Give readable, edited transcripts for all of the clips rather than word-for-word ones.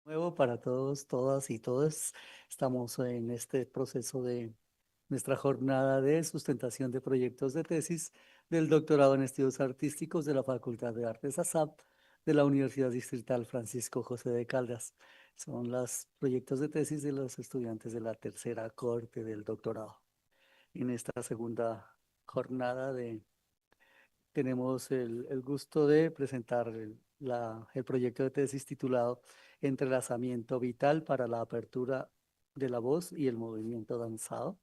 Nuevo para todos, todas y todos. Estamos en este proceso de nuestra jornada de sustentación de proyectos de tesis del doctorado en estudios artísticos de la Facultad de Artes ASAP de la Universidad Distrital Francisco José de Caldas. Son los proyectos de tesis de los estudiantes de la tercera corte del doctorado. En esta segunda jornada tenemos el gusto de presentar el proyecto de tesis titulado Entrelazamiento vital para la apertura de la voz y el movimiento danzado,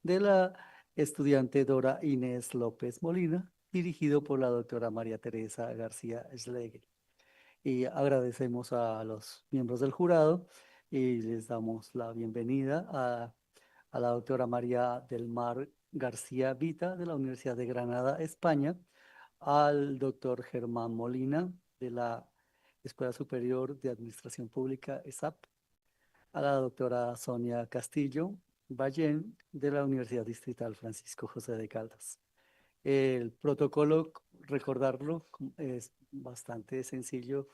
de la estudiante Dora Inés López Molina, dirigido por la doctora María Teresa García Schlegel. Y agradecemos a los miembros del jurado y les damos la bienvenida a la doctora María del Mar García Vita de la Universidad de Granada, España, al doctor Germán Molina de la Escuela Superior de Administración Pública, ESAP, a la doctora Sonia Castillo Ballén de la Universidad Distrital Francisco José de Caldas. El protocolo, recordarlo, es bastante sencillo.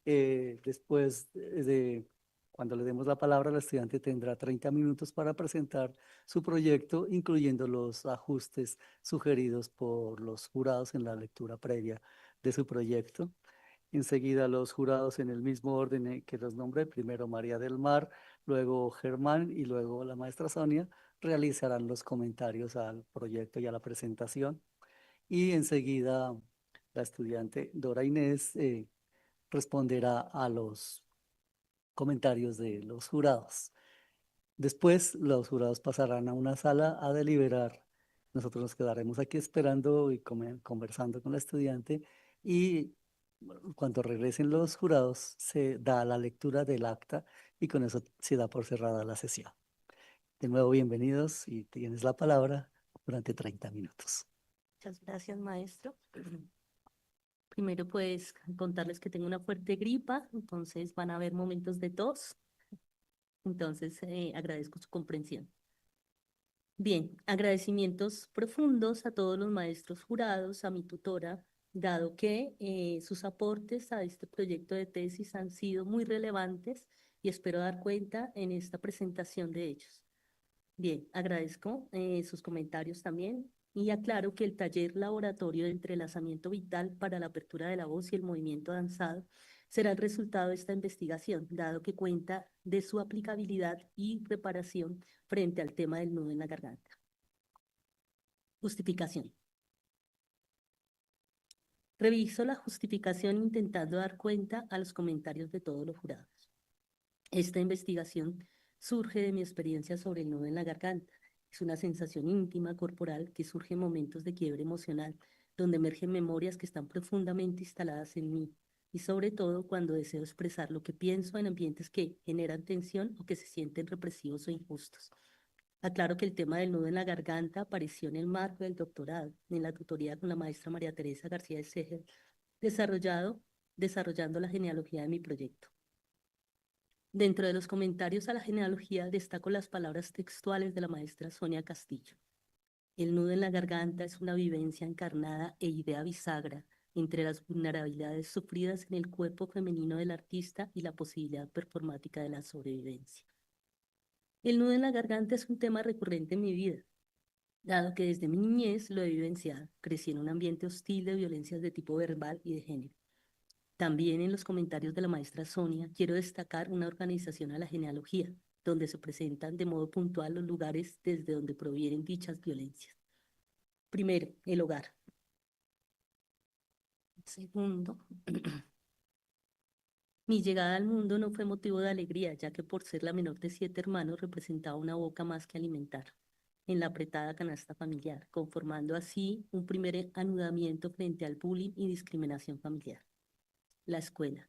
Después de cuando le demos la palabra, el estudiante tendrá 30 minutos para presentar su proyecto, incluyendo los ajustes sugeridos por los jurados en la lectura previa de su proyecto. Enseguida los jurados en el mismo orden que los nombré, primero María del Mar, luego Germán y luego la maestra Sonia, realizarán los comentarios al proyecto y a la presentación. Y enseguida la estudiante Dora Inés responderá a los comentarios de los jurados. Después los jurados pasarán a una sala a deliberar. Nosotros nos quedaremos aquí esperando y conversando con la estudiante y cuando regresen los jurados se da la lectura del acta y con eso se da por cerrada la sesión. De nuevo, bienvenidos y tienes la palabra durante 30 minutos. Muchas gracias, maestro. Primero, pues, contarles que tengo una fuerte gripa, entonces van a haber momentos de tos. Entonces, agradezco su comprensión. Bien, agradecimientos profundos a todos los maestros jurados, a mi tutora, dado que sus aportes a este proyecto de tesis han sido muy relevantes y espero dar cuenta en esta presentación de ellos. Bien, agradezco sus comentarios también y aclaro que el taller laboratorio de entrelazamiento vital para la apertura de la voz y el movimiento danzado será el resultado de esta investigación, dado que cuenta de su aplicabilidad y preparación frente al tema del nudo en la garganta. Justificación. Reviso la justificación intentando dar cuenta a los comentarios de todos los jurados. Esta investigación surge de mi experiencia sobre el nudo en la garganta. Es una sensación íntima, corporal, que surge en momentos de quiebre emocional, donde emergen memorias que están profundamente instaladas en mí, y sobre todo cuando deseo expresar lo que pienso en ambientes que generan tensión o que se sienten represivos o injustos. Aclaro que el tema del nudo en la garganta apareció en el marco del doctorado, en la tutoría con la maestra María Teresa García de Segel, desarrollando la genealogía de mi proyecto. Dentro de los comentarios a la genealogía destaco las palabras textuales de la maestra Sonia Castillo. El nudo en la garganta es una vivencia encarnada e idea bisagra entre las vulnerabilidades sufridas en el cuerpo femenino del artista y la posibilidad performática de la sobrevivencia. El nudo en la garganta es un tema recurrente en mi vida, dado que desde mi niñez lo he vivenciado. Crecí en un ambiente hostil de violencias de tipo verbal y de género. También en los comentarios de la maestra Sonia quiero destacar una organización a la genealogía, donde se presentan de modo puntual los lugares desde donde provienen dichas violencias. Primero, el hogar. Segundo, mi llegada al mundo no fue motivo de alegría, ya que por ser la menor de 7 hermanos representaba una boca más que alimentar en la apretada canasta familiar, conformando así un primer anudamiento frente al bullying y discriminación familiar. La escuela.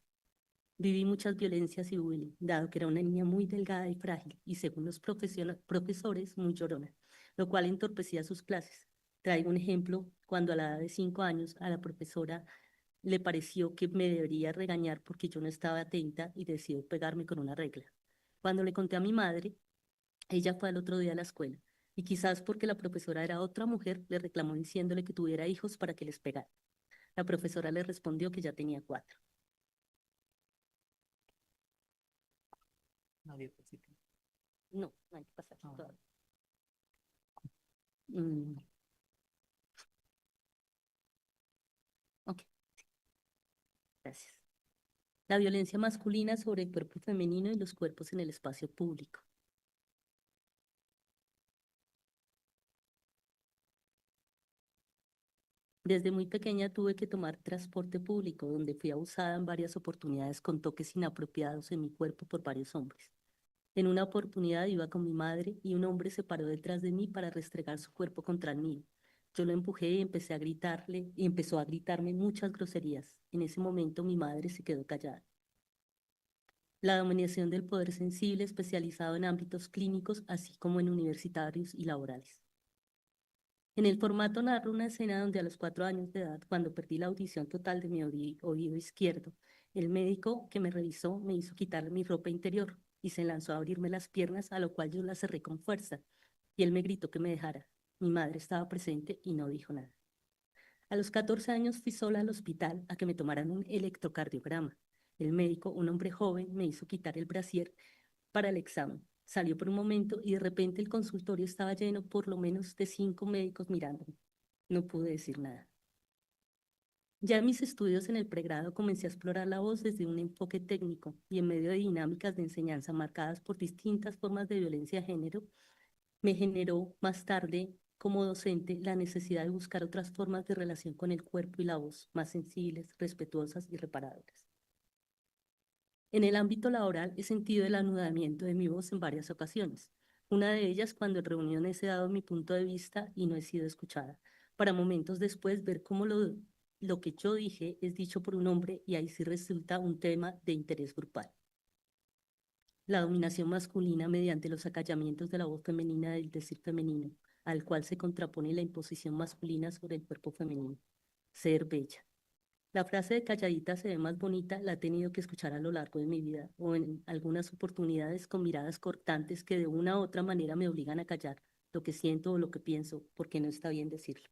Viví muchas violencias y bullying, dado que era una niña muy delgada y frágil y según los profesores muy llorona, lo cual entorpecía sus clases. Traigo un ejemplo cuando a la edad de 5 años a la profesora le pareció que me debería regañar porque yo no estaba atenta y decidió pegarme con una regla. Cuando le conté a mi madre, ella fue al otro día a la escuela y quizás porque la profesora era otra mujer, le reclamó diciéndole que tuviera hijos para que les pegara. La profesora le respondió que ya tenía 4. a diapositiva. No, no hay que pasar Ah, todavía. Mm, ok, gracias. La violencia masculina sobre el cuerpo femenino y los cuerpos en el espacio público. Desde muy pequeña tuve que tomar transporte público, donde fui abusada en varias oportunidades con toques inapropiados en mi cuerpo por varios hombres. En una oportunidad iba con mi madre y un hombre se paró detrás de mí para restregar su cuerpo contra el mío. Yo lo empujé y empecé a gritarle y empezó a gritarme muchas groserías. En ese momento mi madre se quedó callada. La dominación del poder sensible especializado en ámbitos clínicos, así como en universitarios y laborales. En el formato narro una escena donde a los 4 años de edad, cuando perdí la audición total de mi oído izquierdo, el médico que me revisó me hizo quitar mi ropa interior y se lanzó a abrirme las piernas, a lo cual yo la cerré con fuerza, y él me gritó que me dejara. Mi madre estaba presente y no dijo nada. A los 14 años fui sola al hospital a que me tomaran un electrocardiograma. El médico, un hombre joven, me hizo quitar el brasier para el examen. Salió por un momento y de repente el consultorio estaba lleno por lo menos de 5 médicos mirándome. No pude decir nada. Ya en mis estudios en el pregrado comencé a explorar la voz desde un enfoque técnico y en medio de dinámicas de enseñanza marcadas por distintas formas de violencia de género, me generó más tarde como docente la necesidad de buscar otras formas de relación con el cuerpo y la voz, más sensibles, respetuosas y reparadoras. En el ámbito laboral he sentido el anudamiento de mi voz en varias ocasiones. Una de ellas cuando en reuniones he dado mi punto de vista y no he sido escuchada, para momentos después ver cómo lo que yo dije es dicho por un hombre y ahí sí resulta un tema de interés grupal. La dominación masculina mediante los acallamientos de la voz femenina del decir femenino, al cual se contrapone la imposición masculina sobre el cuerpo femenino. Ser bella. La frase de calladita se ve más bonita la he tenido que escuchar a lo largo de mi vida o en algunas oportunidades con miradas cortantes que de una u otra manera me obligan a callar lo que siento o lo que pienso porque no está bien decirlo.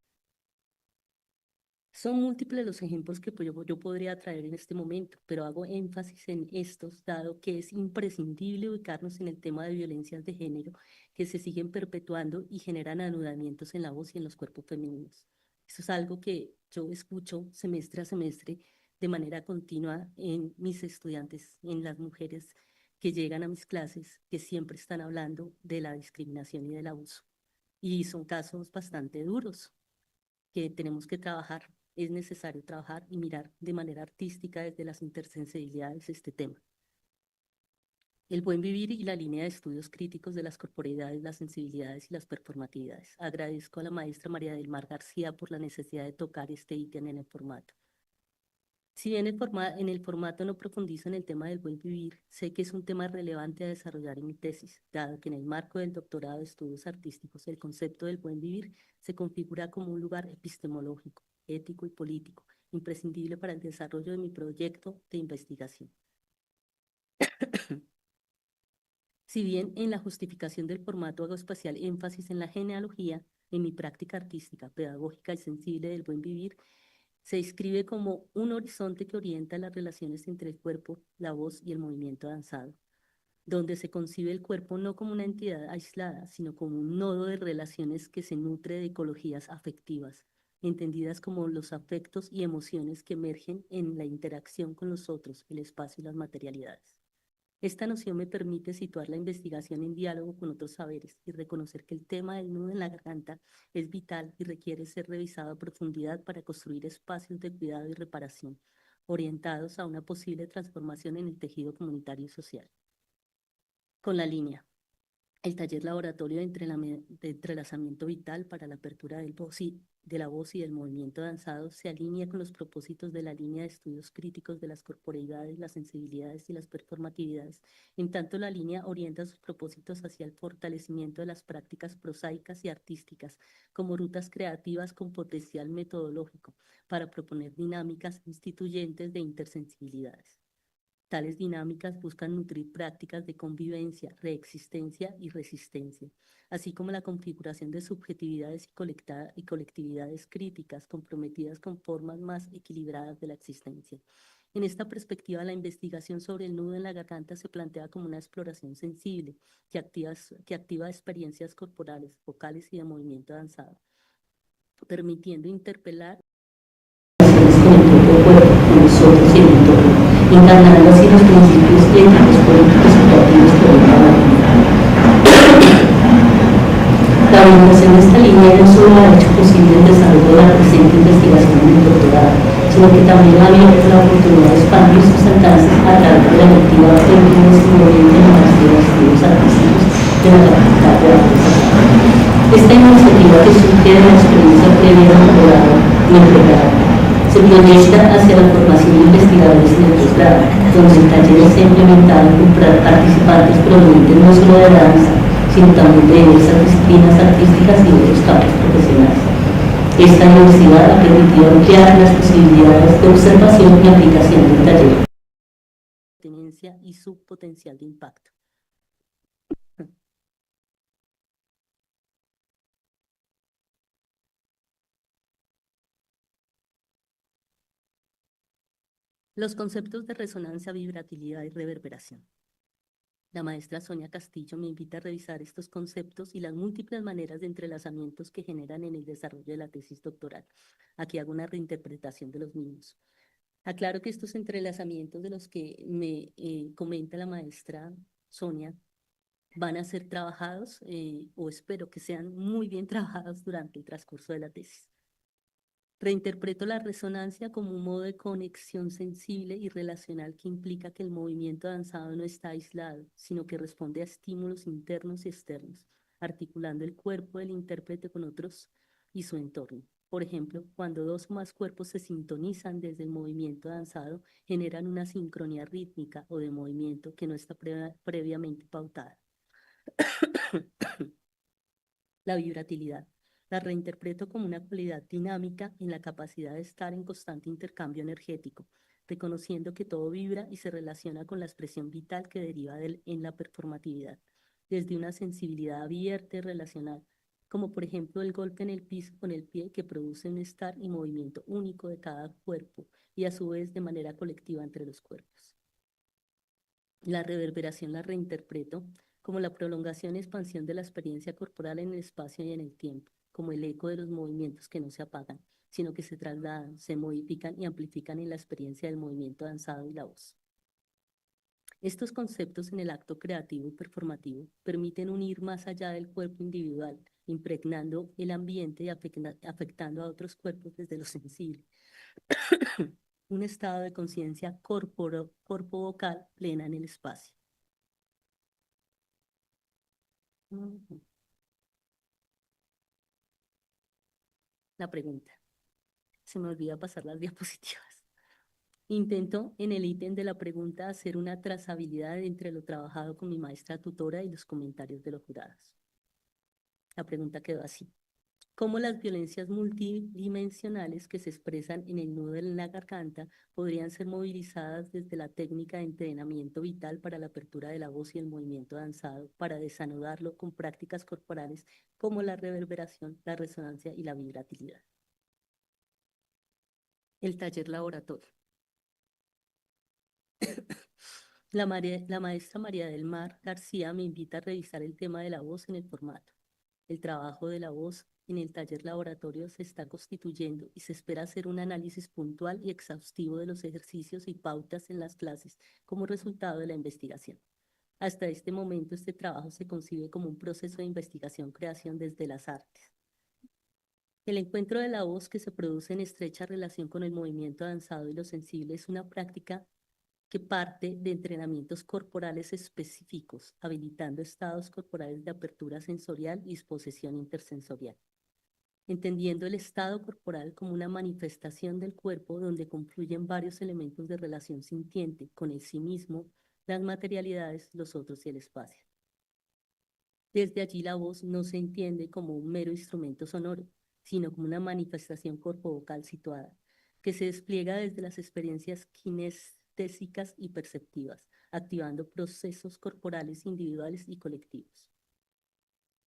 Son múltiples los ejemplos que yo podría traer en este momento, pero hago énfasis en estos, dado que es imprescindible ubicarnos en el tema de violencias de género que se siguen perpetuando y generan anudamientos en la voz y en los cuerpos femeninos. Eso es algo que yo escucho semestre a semestre de manera continua en mis estudiantes, en las mujeres que llegan a mis clases, que siempre están hablando de la discriminación y del abuso. Y son casos bastante duros que tenemos que trabajar. Es necesario trabajar y mirar de manera artística desde las intersensibilidades este tema. El buen vivir y la línea de estudios críticos de las corporeidades, las sensibilidades y las performatividades. Agradezco a la maestra María del Mar García por la necesidad de tocar este ítem en el formato. Si bien en el formato no profundizo en el tema del buen vivir, sé que es un tema relevante a desarrollar en mi tesis, dado que en el marco del doctorado de estudios artísticos el concepto del buen vivir se configura como un lugar epistemológico, ético y político, imprescindible para el desarrollo de mi proyecto de investigación. Si bien en la justificación del formato hago especial énfasis en la genealogía, en mi práctica artística, pedagógica y sensible del buen vivir, se describe como un horizonte que orienta las relaciones entre el cuerpo, la voz y el movimiento danzado, donde se concibe el cuerpo no como una entidad aislada, sino como un nodo de relaciones que se nutre de ecologías afectivas, entendidas como los afectos y emociones que emergen en la interacción con los otros, el espacio y las materialidades. Esta noción me permite situar la investigación en diálogo con otros saberes y reconocer que el tema del nudo en la garganta es vital y requiere ser revisado a profundidad para construir espacios de cuidado y reparación, orientados a una posible transformación en el tejido comunitario y social. Con la línea. El taller laboratorio de entrelazamiento vital para la apertura de la voz y del movimiento danzado se alinea con los propósitos de la línea de estudios críticos de las corporeidades, las sensibilidades y las performatividades. En tanto, la línea orienta sus propósitos hacia el fortalecimiento de las prácticas prosaicas y artísticas como rutas creativas con potencial metodológico para proponer dinámicas instituyentes de intersensibilidades. Tales dinámicas buscan nutrir prácticas de convivencia, reexistencia y resistencia, así como la configuración de subjetividades y colectividades críticas comprometidas con formas más equilibradas de la existencia. En esta perspectiva, la investigación sobre el nudo en la garganta se plantea como una exploración sensible que activa experiencias corporales, vocales y de movimiento danzado, permitiendo interpelar nosotros y el entorno, encarnando así los principios éticos, políticos y creativos que orientan la orientación de esta línea no solo ha hecho posible el desarrollo de la presente investigación en el doctorado, sino que también ha abierto la oportunidad de expandir sus alcances a través de la lectiva de un movimiento en las estudios artísticos de la Facultad de Artes. Esta iniciativa que surge de la experiencia previa del doctorado y empleado se proyecta hacia la formación de investigadores en el posgrado, donde el taller se ha implementado con participantes provenientes no solo de danza, sino también de diversas disciplinas artísticas y otros campos profesionales. Esta universidad ha permitido ampliar las posibilidades de observación y aplicación del taller. Tenencia y su potencial de impacto. Los conceptos de resonancia, vibratilidad y reverberación. La maestra Sonia Castillo me invita a revisar estos conceptos y las múltiples maneras de entrelazamientos que generan en el desarrollo de la tesis doctoral. Aquí hago una reinterpretación de los mismos. Aclaro que estos entrelazamientos de los que me comenta la maestra Sonia van a ser trabajados o espero que sean muy bien trabajados durante el transcurso de la tesis. Reinterpreto la resonancia como un modo de conexión sensible y relacional que implica que el movimiento danzado no está aislado, sino que responde a estímulos internos y externos, articulando el cuerpo del intérprete con otros y su entorno. Por ejemplo, cuando dos o más cuerpos se sintonizan desde el movimiento danzado, generan una sincronía rítmica o de movimiento que no está previamente pautada. La vibratilidad. La reinterpreto como una cualidad dinámica en la capacidad de estar en constante intercambio energético, reconociendo que todo vibra y se relaciona con la expresión vital que deriva en la performatividad, desde una sensibilidad abierta y relacional, como por ejemplo el golpe en el piso con el pie que produce un estar y movimiento único de cada cuerpo y a su vez de manera colectiva entre los cuerpos. La reverberación la reinterpreto como la prolongación y expansión de la experiencia corporal en el espacio y en el tiempo, como el eco de los movimientos que no se apagan, sino que se trasladan, se modifican y amplifican en la experiencia del movimiento danzado y la voz. Estos conceptos en el acto creativo y performativo permiten unir más allá del cuerpo individual, impregnando el ambiente y afectando a otros cuerpos desde lo sensible. Un estado de conciencia corpo-vocal plena en el espacio. La pregunta. Se me olvida pasar las diapositivas. Intento en el ítem de la pregunta hacer una trazabilidad entre lo trabajado con mi maestra tutora y los comentarios de los jurados. La pregunta quedó así. ¿Cómo las violencias multidimensionales que se expresan en el nudo de la garganta podrían ser movilizadas desde la técnica de entrenamiento vital para la apertura de la voz y el movimiento danzado para desanudarlo con prácticas corporales como la reverberación, la resonancia y la vibratilidad? El taller laboratorio. La maestra María del Mar García me invita a revisar el tema de la voz en el formato. El trabajo de la voz en el taller laboratorio se está constituyendo y se espera hacer un análisis puntual y exhaustivo de los ejercicios y pautas en las clases como resultado de la investigación. Hasta este momento, este trabajo se concibe como un proceso de investigación-creación desde las artes. El encuentro de la voz que se produce en estrecha relación con el movimiento danzado y lo sensible es una práctica que parte de entrenamientos corporales específicos, habilitando estados corporales de apertura sensorial y disposición intersensorial. Entendiendo el estado corporal como una manifestación del cuerpo donde confluyen varios elementos de relación sintiente con el sí mismo, las materialidades, los otros y el espacio. Desde allí la voz no se entiende como un mero instrumento sonoro, sino como una manifestación corpovocal situada, que se despliega desde las experiencias kinestésicas y perceptivas, activando procesos corporales individuales y colectivos.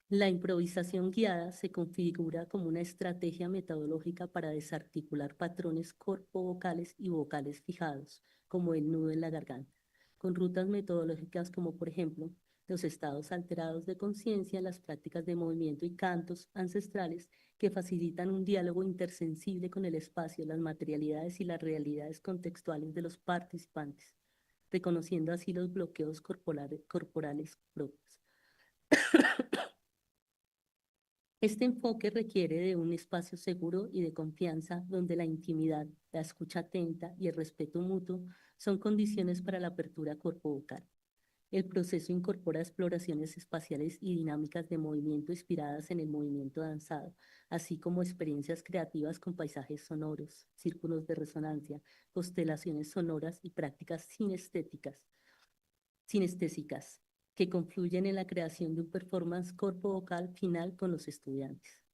La improvisación guiada se configura como una estrategia metodológica para desarticular patrones corpovocales y vocales fijados, como el nudo en la garganta, con rutas metodológicas como, por ejemplo, los estados alterados de conciencia, las prácticas de movimiento y cantos ancestrales que facilitan un diálogo intersensible con el espacio, las materialidades y las realidades contextuales de los participantes, reconociendo así los bloqueos corporales propios. Este enfoque requiere de un espacio seguro y de confianza donde la intimidad, la escucha atenta y el respeto mutuo son condiciones para la apertura corpovocal. El proceso incorpora exploraciones espaciales y dinámicas de movimiento inspiradas en el movimiento danzado, así como experiencias creativas con paisajes sonoros, círculos de resonancia, constelaciones sonoras y prácticas sinestésicas que confluyen en la creación de un performance corpovocal final con los estudiantes.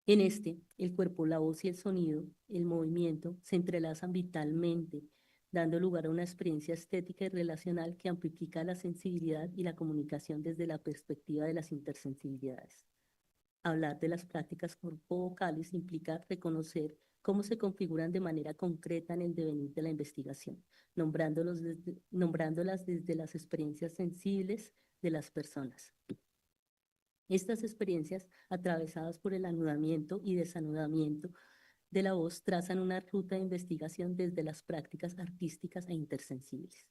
En este, el cuerpo, la voz y el sonido, el movimiento, se entrelazan vitalmente, dando lugar a una experiencia estética y relacional que amplifica la sensibilidad y la comunicación desde la perspectiva de las intersensibilidades. Hablar de las prácticas corpovocales implica reconocer cómo se configuran de manera concreta en el devenir de la investigación, nombrándolas desde las experiencias sensibles de las personas. Estas experiencias, atravesadas por el anudamiento y desanudamiento de la voz, trazan una ruta de investigación desde las prácticas artísticas e intersensibles.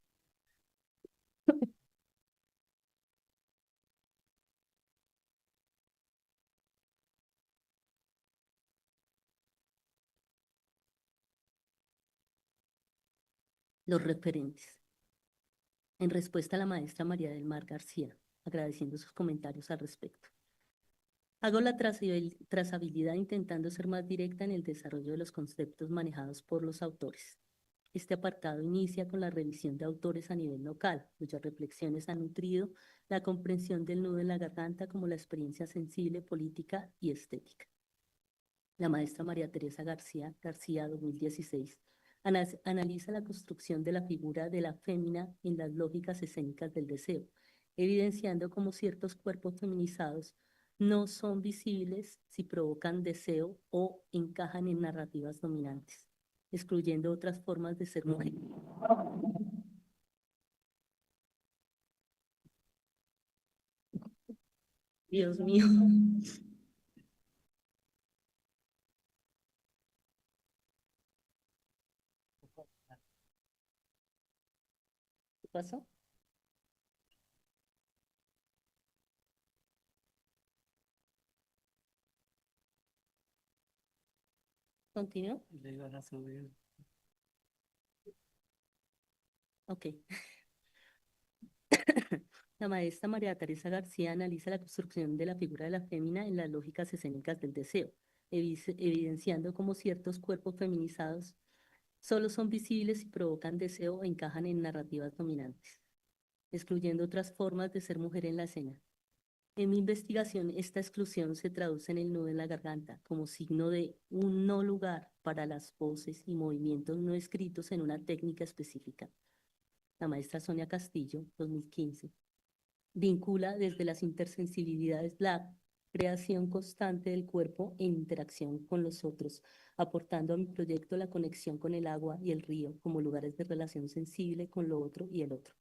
Los referentes. En respuesta a la maestra María del Mar García, agradeciendo sus comentarios al respecto. Hago la trazabilidad intentando ser más directa en el desarrollo de los conceptos manejados por los autores. Este apartado inicia con la revisión de autores a nivel local, cuyas reflexiones han nutrido la comprensión del nudo en la garganta como la experiencia sensible, política y estética. La maestra María Teresa García 2016, analiza la construcción de la figura de la fémina en las lógicas escénicas del deseo, evidenciando cómo ciertos cuerpos feminizados no son visibles si provocan deseo o encajan en narrativas dominantes, excluyendo otras formas de ser mujer. Dios mío. ¿Qué pasó? ¿Continúo? Le iban a subir. Ok. La maestra María Teresa García analiza la construcción de la figura de la fémina en las lógicas escénicas del deseo, evidenciando cómo ciertos cuerpos feminizados solo son visibles si provocan deseo o encajan en narrativas dominantes, excluyendo otras formas de ser mujer en la escena. En mi investigación, esta exclusión se traduce en el nudo en la garganta como signo de un no lugar para las voces y movimientos no escritos en una técnica específica. La maestra Sonia Castillo, 2015, vincula desde las intersensibilidades la creación constante del cuerpo en interacción con los otros, aportando a mi proyecto la conexión con el agua y el río como lugares de relación sensible con lo otro y el otro.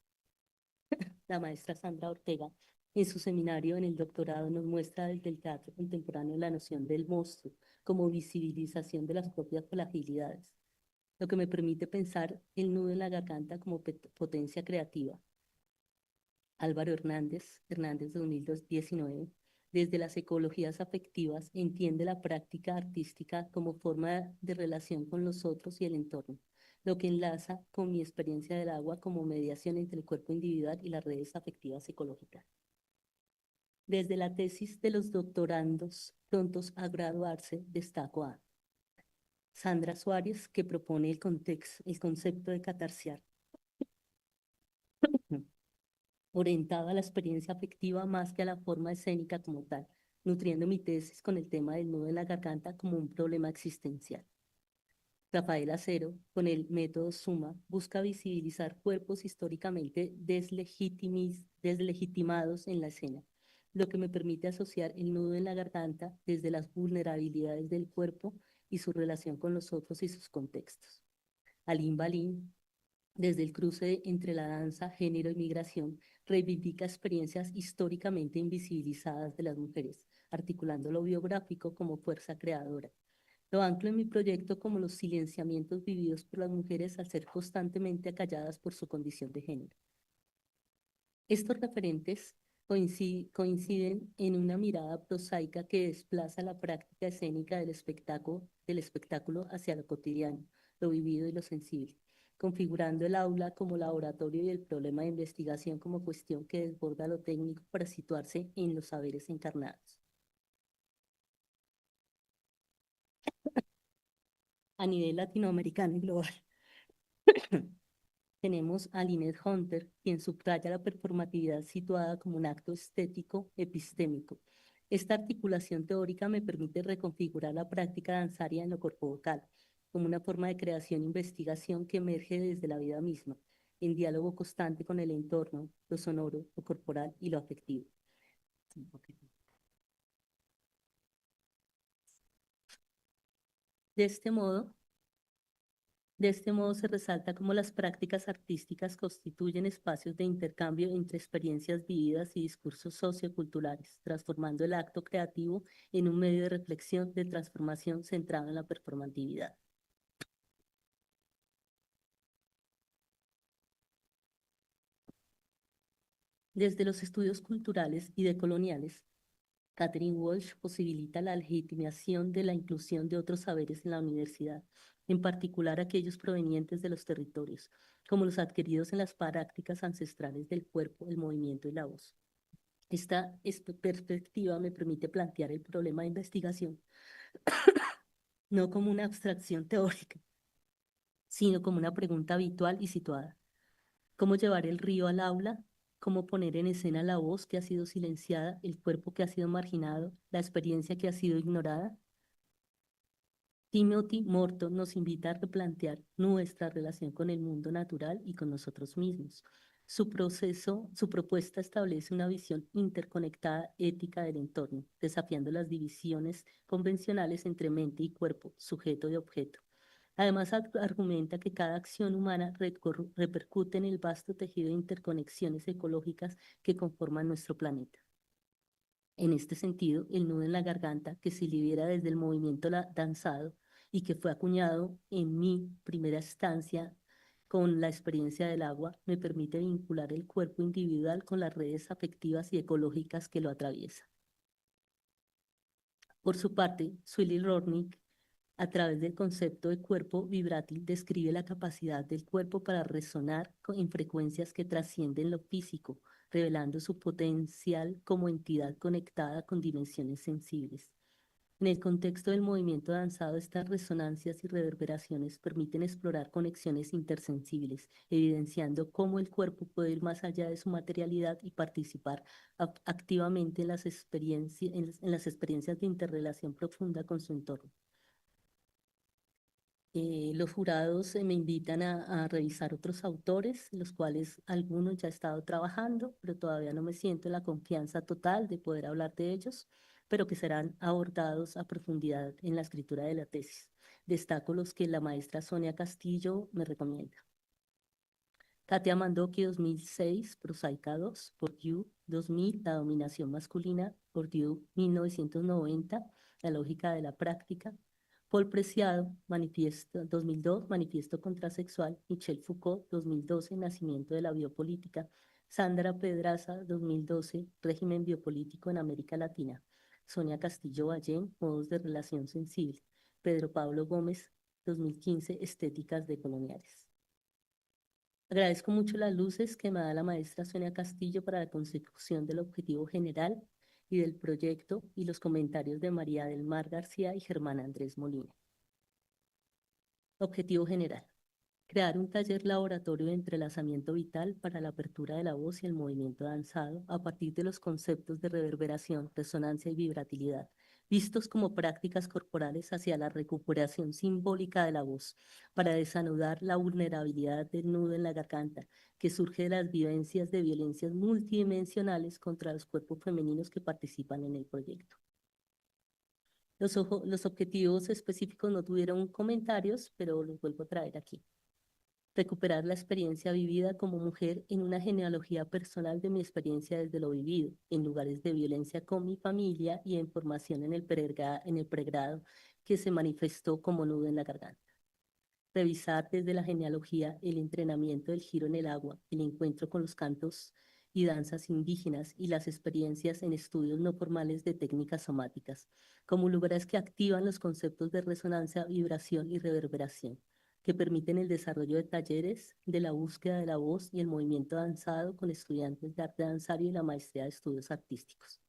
La maestra Sandra Ortega, en su seminario en el doctorado, nos muestra desde el teatro contemporáneo la noción del monstruo como visibilización de las propias fragilidades, lo que me permite pensar el nudo en la garganta como potencia creativa. Álvaro Hernández 2019, desde las ecologías afectivas, entiende la práctica artística como forma de relación con los otros y el entorno, lo que enlaza con mi experiencia del agua como mediación entre el cuerpo individual y las redes afectivas ecológicas. Desde la tesis de los doctorandos prontos a graduarse, destaco a Sandra Suárez, que propone el concepto de catarsiar, orientado a la experiencia afectiva más que a la forma escénica como tal, nutriendo mi tesis con el tema del nudo en la garganta como un problema existencial. Rafael Acero, con el método Suma, busca visibilizar cuerpos históricamente deslegitimados en la escena, lo que me permite asociar el nudo en la garganta desde las vulnerabilidades del cuerpo y su relación con los otros y sus contextos. Alim Balin, desde el cruce entre la danza, género y migración, reivindica experiencias históricamente invisibilizadas de las mujeres, articulando lo biográfico como fuerza creadora. Lo anclo en mi proyecto como los silenciamientos vividos por las mujeres al ser constantemente acalladas por su condición de género. Estos referentes coinciden en una mirada prosaica que desplaza la práctica escénica del espectáculo hacia lo cotidiano, lo vivido y lo sensible, configurando el aula como laboratorio y el problema de investigación como cuestión que desborda lo técnico para situarse en los saberes encarnados. A nivel latinoamericano y global. Tenemos a Lynette Hunter, quien subraya la performatividad situada como un acto estético epistémico. Esta articulación teórica me permite reconfigurar la práctica danzaria en lo corpo vocal, como una forma de creación e investigación que emerge desde la vida misma, en diálogo constante con el entorno, lo sonoro, lo corporal y lo afectivo. De este modo, se resalta cómo las prácticas artísticas constituyen espacios de intercambio entre experiencias vividas y discursos socioculturales, transformando el acto creativo en un medio de reflexión, de transformación centrado en la performatividad. Desde los estudios culturales y decoloniales, Catherine Walsh posibilita la legitimación de la inclusión de otros saberes en la universidad, en particular aquellos provenientes de los territorios, como los adquiridos en las prácticas ancestrales del cuerpo, el movimiento y la voz. Esta perspectiva me permite plantear el problema de investigación no como una abstracción teórica, sino como una pregunta habitual y situada. ¿Cómo llevar el río al aula? ¿Cómo poner en escena la voz que ha sido silenciada, el cuerpo que ha sido marginado, la experiencia que ha sido ignorada? Timothy Morton nos invita a replantear nuestra relación con el mundo natural y con nosotros mismos. Su propuesta establece una visión interconectada ética del entorno, desafiando las divisiones convencionales entre mente y cuerpo, sujeto y objeto. Además, argumenta que cada acción humana repercute en el vasto tejido de interconexiones ecológicas que conforman nuestro planeta. En este sentido, el nudo en la garganta, que se libera desde el movimiento danzado y que fue acuñado en mi primera estancia con la experiencia del agua, me permite vincular el cuerpo individual con las redes afectivas y ecológicas que lo atraviesan. Por su parte, Swilly Rornick, a través del concepto de cuerpo vibrátil, describe la capacidad del cuerpo para resonar en frecuencias que trascienden lo físico, revelando su potencial como entidad conectada con dimensiones sensibles. En el contexto del movimiento danzado, estas resonancias y reverberaciones permiten explorar conexiones intersensibles, evidenciando cómo el cuerpo puede ir más allá de su materialidad y participar activamente en las experiencias de interrelación profunda con su entorno. Los jurados me invitan a revisar otros autores, los cuales algunos ya he estado trabajando, pero todavía no me siento en la confianza total de poder hablar de ellos, pero que serán abordados a profundidad en la escritura de la tesis. Destaco los que la maestra Sonia Castillo me recomienda. Katia Mandoki, 2006, Prosaica 2, Bourdieu, 2000, La dominación masculina, Bourdieu, 1990, La lógica de la práctica, Paul Preciado, Manifiesto, 2002, Manifiesto Contrasexual, Michel Foucault, 2012, Nacimiento de la biopolítica, Sandra Pedraza, 2012, Régimen biopolítico en América Latina, Sonia Castillo Ballén, Modos de relación sensible, Pedro Pablo Gómez, 2015, Estéticas decoloniales. Agradezco mucho las luces que me da la maestra Sonia Castillo para la consecución del objetivo general y del proyecto y los comentarios de María del Mar García y Germán Andrés Molina. Objetivo general. Crear un taller laboratorio de entrelazamiento vital para la apertura de la voz y el movimiento danzado a partir de los conceptos de reverberación, resonancia y vibratilidad, vistos como prácticas corporales hacia la recuperación simbólica de la voz, para desanudar la vulnerabilidad del nudo en la garganta, que surge de las vivencias de violencias multidimensionales contra los cuerpos femeninos que participan en el proyecto. Los objetivos específicos no tuvieron comentarios, pero los vuelvo a traer aquí. Recuperar la experiencia vivida como mujer en una genealogía personal de mi experiencia desde lo vivido, en lugares de violencia con mi familia y en formación en el pregrado que se manifestó como nudo en la garganta. Revisar desde la genealogía el entrenamiento del giro en el agua, el encuentro con los cantos y danzas indígenas y las experiencias en estudios no formales de técnicas somáticas, como lugares que activan los conceptos de resonancia, vibración y reverberación, que permiten el desarrollo de talleres de la búsqueda de la voz y el movimiento danzado con estudiantes de arte danzario y la maestría de estudios artísticos.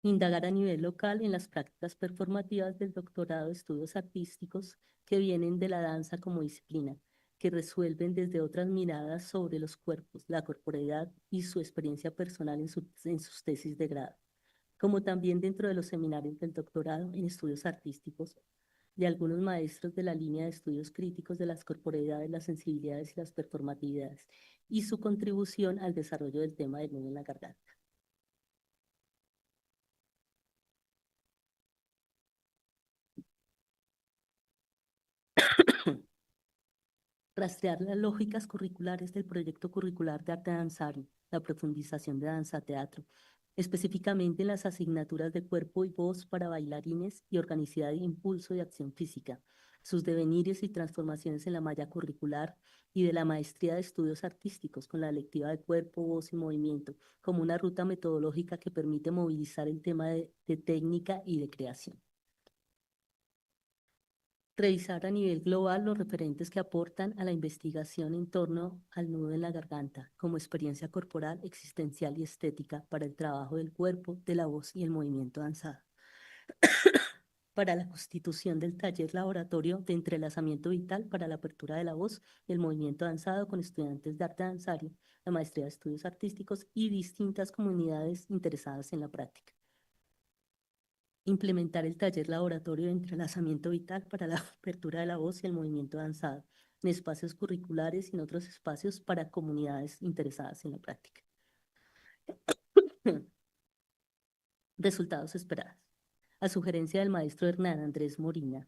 Indagar a nivel local en las prácticas performativas del doctorado de estudios artísticos que vienen de la danza como disciplina, que resuelven desde otras miradas sobre los cuerpos, la corporeidad y su experiencia personal en sus tesis de grado, como también dentro de los seminarios del doctorado en estudios artísticos de algunos maestros de la línea de estudios críticos de las corporeidades, las sensibilidades y las performatividades, y su contribución al desarrollo del tema del nudo en la garganta. Rastrear las lógicas curriculares del proyecto curricular de arte danzario, la profundización de danza-teatro, específicamente en las asignaturas de cuerpo y voz para bailarines y organicidad de impulso y acción física, sus devenires y transformaciones en la malla curricular y de la maestría de estudios artísticos con la lectiva de cuerpo, voz y movimiento, como una ruta metodológica que permite movilizar el tema de técnica y de creación. Revisar a nivel global los referentes que aportan a la investigación en torno al nudo en la garganta como experiencia corporal, existencial y estética para el trabajo del cuerpo, de la voz y el movimiento danzado. Para la constitución del taller laboratorio de entrelazamiento vital para la apertura de la voz y el movimiento danzado con estudiantes de arte danzario, la maestría de estudios artísticos y distintas comunidades interesadas en la práctica. Implementar el taller laboratorio de entrelazamiento vital para la apertura de la voz y el movimiento danzado en espacios curriculares y en otros espacios para comunidades interesadas en la práctica. Resultados esperados. A sugerencia del maestro Hernán Andrés Morina,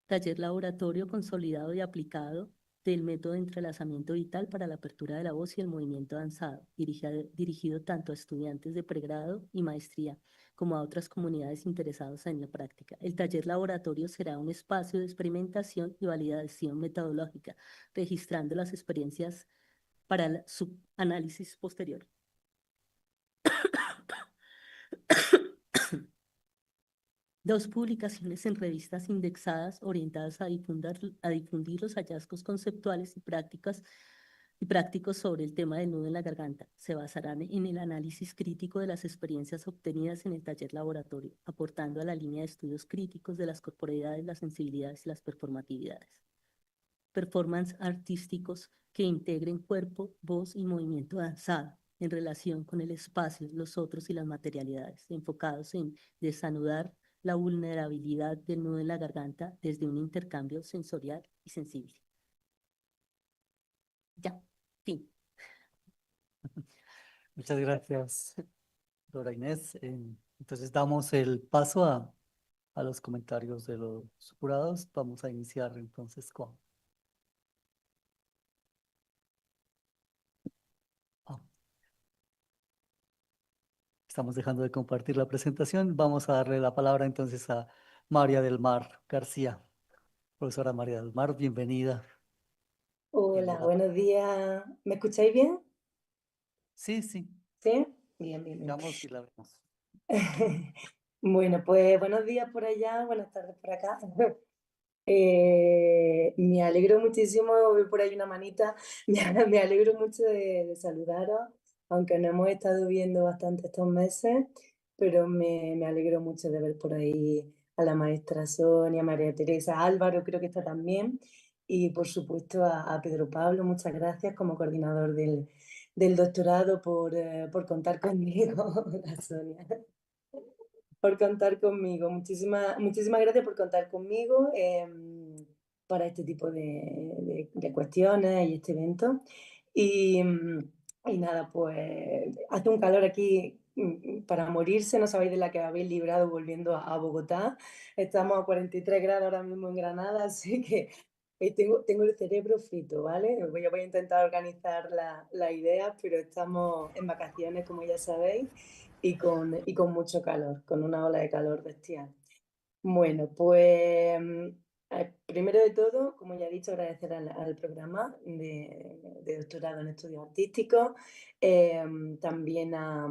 taller laboratorio consolidado y aplicado del método de entrelazamiento vital para la apertura de la voz y el movimiento danzado, dirigido tanto a estudiantes de pregrado y maestría como a otras comunidades interesadas en la práctica. El taller laboratorio será un espacio de experimentación y validación metodológica, registrando las experiencias para su análisis posterior. Dos publicaciones en revistas indexadas orientadas a difundir los hallazgos conceptuales y prácticos sobre el tema del nudo en la garganta. Se basarán en el análisis crítico de las experiencias obtenidas en el taller laboratorio, aportando a la línea de estudios críticos de las corporeidades, las sensibilidades y las performatividades. Performance artísticos que integren cuerpo, voz y movimiento danzado en relación con el espacio, los otros y las materialidades, enfocados en desanudar la vulnerabilidad del nudo en la garganta desde un intercambio sensorial y sensible. Ya, fin. Muchas gracias, Dora Inés. Entonces damos el paso a los comentarios de los jurados. Vamos a iniciar entonces con... Ah, estamos dejando de compartir la presentación. Vamos a darle la palabra entonces a María del Mar García. Profesora María del Mar, bienvenida. Tiene Hola, la... buenos días. ¿Me escucháis bien? Sí, sí, ¿Sí? Bien, bien, bien. digamos y la vemos. Bueno, pues buenos días por allá, buenas tardes por acá. Me alegro muchísimo de ver por ahí una manita. Me alegro mucho de saludaros, aunque no hemos estado viendo bastante estos meses, pero me alegro mucho de ver por ahí a la maestra Sonia, María Teresa, Álvaro, creo que está también, y por supuesto a Pedro Pablo, muchas gracias como coordinador del del doctorado, por contar conmigo, la Sonia, por contar conmigo. Muchísimas gracias por contar conmigo para este tipo de cuestiones y este evento. Y, y nada, pues hace un calor aquí para morirse, no sabéis de la que habéis librado volviendo a Bogotá. Estamos a 43 grados ahora mismo en Granada, así que tengo el cerebro frito, ¿vale? Voy a intentar organizar la idea, pero estamos en vacaciones, como ya sabéis, y con mucho calor, con una ola de calor bestial. Bueno, pues primero de todo, como ya he dicho, agradecer al programa de doctorado en estudios artísticos, también a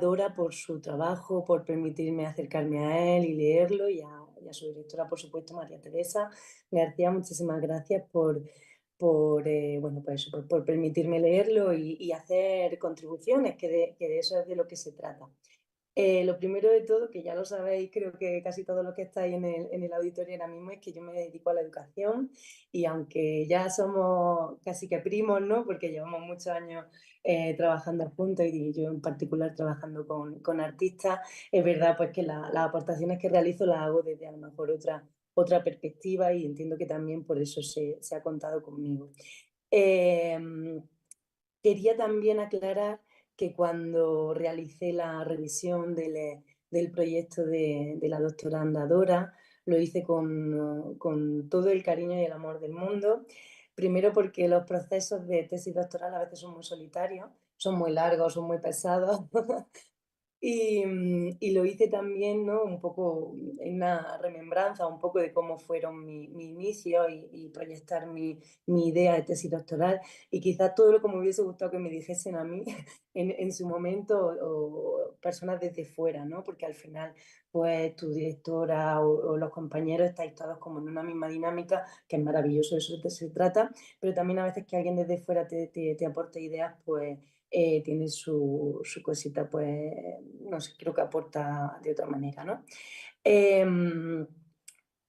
Dora por su trabajo, por permitirme acercarme a él y leerlo, y a su directora, por supuesto, María Teresa García. Muchísimas gracias bueno, pues eso, por permitirme leerlo y hacer contribuciones, que de eso es de lo que se trata. Lo primero de todo, que ya lo sabéis, creo que casi todos los que estáis en el auditorio ahora mismo, es que yo me dedico a la educación, y aunque ya somos casi que primos, ¿no? Porque llevamos muchos años trabajando juntos, y yo en particular trabajando con artistas, es verdad pues que las aportaciones que realizo las hago desde a lo mejor otra perspectiva, y entiendo que también por eso se ha contado conmigo. Quería también aclarar que cuando realicé la revisión del proyecto de la doctoranda Dora, lo hice con todo el cariño y el amor del mundo. Primero porque los procesos de tesis doctoral a veces son muy solitarios, son muy largos, son muy pesados. Y lo hice también, ¿no? Un poco en una remembranza, un poco de cómo fueron mi inicio, y proyectar mi idea de tesis doctoral, y quizás todo lo que me hubiese gustado que me dijesen a mí en su momento, o personas desde fuera, ¿no? Porque al final, pues tu directora o los compañeros estáis todos como en una misma dinámica, que es maravilloso, eso se trata, pero también a veces que alguien desde fuera te aporte ideas, pues tiene su cosita, pues, no sé, creo que aporta de otra manera, ¿no?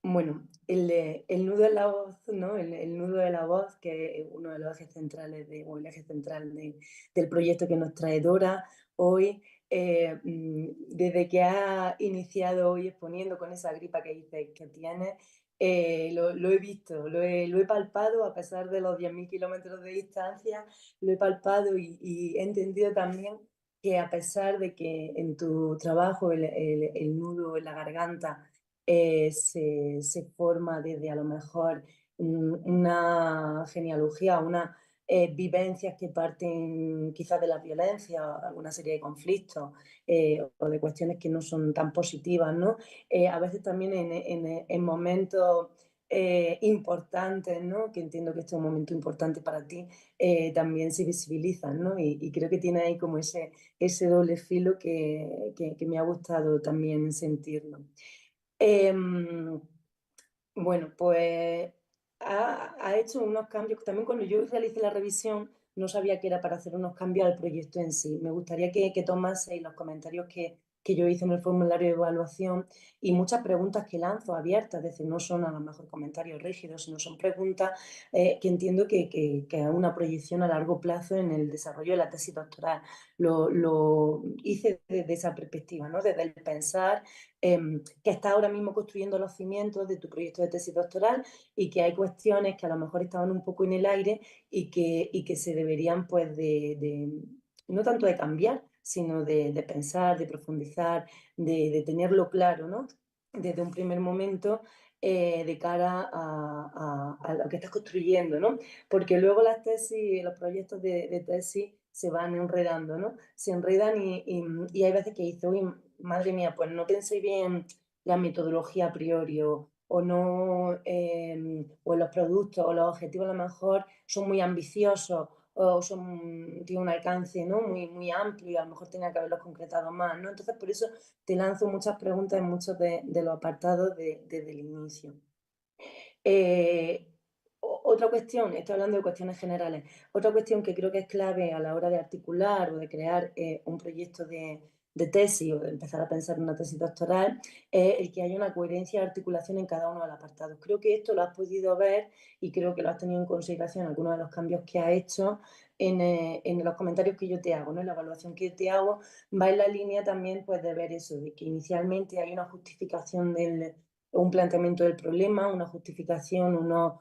Bueno, el nudo de la voz, ¿no? El nudo de la voz, que es uno de los ejes centrales, o el eje central del proyecto que nos trae Dora hoy, desde que ha iniciado hoy exponiendo con esa gripa que dice que tiene, lo he visto, lo he palpado a pesar de los 10.000 kilómetros de distancia, lo he palpado, y he entendido también que a pesar de que en tu trabajo el nudo en la garganta se forma desde a lo mejor una genealogía, unas vivencias que parten quizás de la violencia, alguna serie de conflictos, o de cuestiones que no son tan positivas, ¿no? A veces también en momentos importantes, ¿no? Que entiendo que este es un momento importante para ti, también se visibilizan, ¿no? Y creo que tiene ahí como ese doble filo que me ha gustado también sentirlo. Bueno, pues ha hecho unos cambios. También cuando yo realicé la revisión, no sabía que era para hacer unos cambios al proyecto en sí. Me gustaría que tomaseis los comentarios que yo hice en el formulario de evaluación, y muchas preguntas que lanzo abiertas, es decir, no son a lo mejor comentarios rígidos, sino son preguntas que entiendo que es una proyección a largo plazo en el desarrollo de la tesis doctoral. Lo hice desde esa perspectiva, ¿no? Desde el pensar que estás ahora mismo construyendo los cimientos de tu proyecto de tesis doctoral, y que hay cuestiones que a lo mejor estaban un poco en el aire, y que se deberían, pues, no tanto de cambiar, sino de pensar, de profundizar, de tenerlo claro, ¿no? Desde un primer momento, de cara a lo que estás construyendo, ¿no? Porque luego las tesis, los proyectos de tesis se van enredando, ¿no? Se enredan, y hay veces que dices, uy, madre mía, pues no pensé bien la metodología a priori, o no, o los productos o los objetivos a lo mejor son muy ambiciosos, o tienen un alcance, ¿no? muy amplio, y a lo mejor tenía que haberlos concretado más, ¿no? Entonces, por eso te lanzo muchas preguntas en muchos de los apartados desde el inicio. Otra cuestión, estoy hablando de cuestiones generales, otra cuestión que creo que es clave a la hora de articular o de crear un proyecto de de tesis o de empezar a pensar en una tesis doctoral, es el que haya una coherencia y articulación en cada uno de los apartados. Creo que esto lo has podido ver y creo que lo has tenido en consideración en algunos de los cambios que has hecho en los comentarios que yo te hago, ¿no? En la evaluación que te hago va en la línea también pues, de ver eso, de que inicialmente hay una justificación un planteamiento del problema, una justificación, un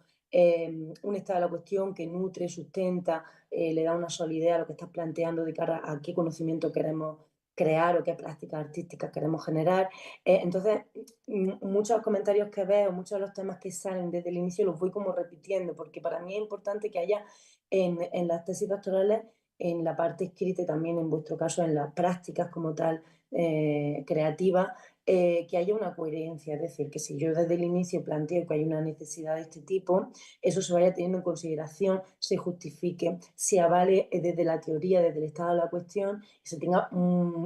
estado de la cuestión que nutre, sustenta, le da una solidez a lo que estás planteando de cara a qué conocimiento queremos crear o qué prácticas artísticas queremos generar. Entonces, muchos comentarios que veo, muchos de los temas que salen desde el inicio los voy como repitiendo, porque para mí es importante que haya en las tesis doctorales, en la parte escrita y también en vuestro caso en las prácticas como tal creativas, que haya una coherencia, es decir, que si yo desde el inicio planteo que hay una necesidad de este tipo, eso se vaya teniendo en consideración, se justifique, se avale desde la teoría, desde el estado de la cuestión, y se tenga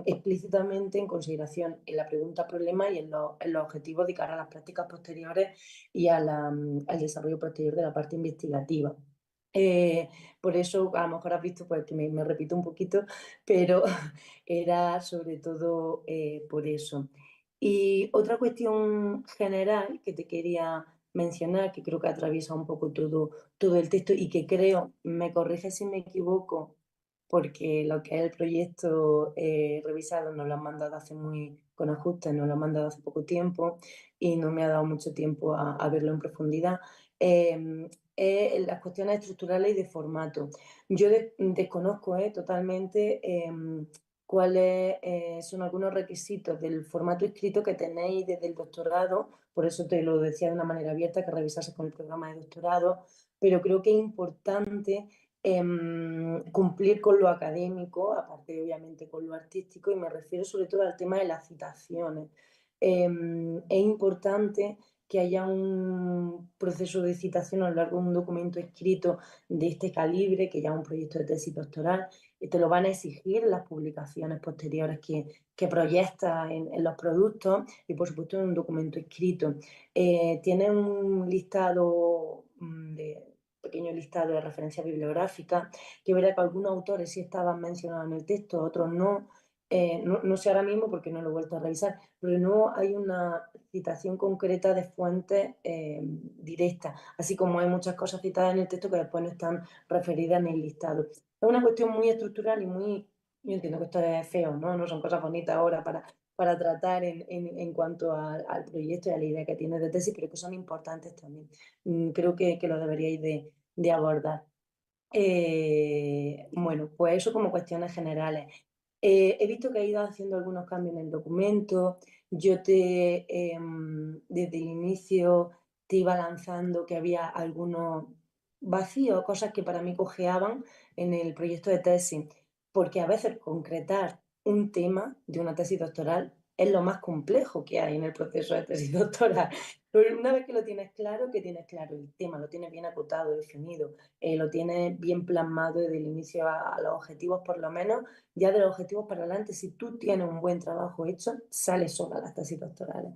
explícitamente en consideración en la pregunta problema y en los objetivos de cara a las prácticas posteriores y al desarrollo posterior de la parte investigativa. Por eso a lo mejor has visto pues, que me repito un poquito, pero era sobre todo por eso. Y otra cuestión general que te quería mencionar, que creo que atraviesa un poco todo el texto y que creo, me corrige si me equivoco, porque lo que es el proyecto revisado nos lo han mandado con ajustes, nos lo han mandado hace poco tiempo y no me ha dado mucho tiempo a verlo en profundidad. Las cuestiones estructurales y de formato. Yo desconozco totalmente cuáles son algunos requisitos del formato escrito que tenéis desde el doctorado, por eso te lo decía de una manera abierta, que revisases con el programa de doctorado, pero creo que es importante cumplir con lo académico, aparte obviamente con lo artístico, y me refiero sobre todo al tema de las citaciones. Es importante que haya un proceso de citación a lo largo de un documento escrito de este calibre, que ya es un proyecto de tesis doctoral, y te lo van a exigir en las publicaciones posteriores que proyectas en los productos y por supuesto en un documento escrito. Tiene un listado pequeño listado de referencias bibliográficas, que verá que algunos autores sí estaban mencionados en el texto, otros no. No sé ahora mismo porque no lo he vuelto a revisar, pero no hay una citación concreta de fuentes directas, así como hay muchas cosas citadas en el texto que después no están referidas en el listado. Es una cuestión muy estructural y yo entiendo que esto es feo, ¿no? No son cosas bonitas ahora para tratar en cuanto al proyecto y a la idea que tienes de tesis, pero que son importantes también. Creo que lo deberíais de abordar. Bueno, pues eso como cuestiones generales. He visto que has ido haciendo algunos cambios en el documento. Yo desde el inicio te iba lanzando que había algunos vacíos, cosas que para mí cojeaban en el proyecto de tesis, porque a veces concretar un tema de una tesis doctoral es lo más complejo que hay en el proceso de tesis doctoral. Pero una vez que lo tienes claro, que tienes claro el tema, lo tienes bien acotado, definido, lo tienes bien plasmado desde el inicio a los objetivos por lo menos, ya de los objetivos para adelante, si tú tienes un buen trabajo hecho, sales sola las tesis doctorales.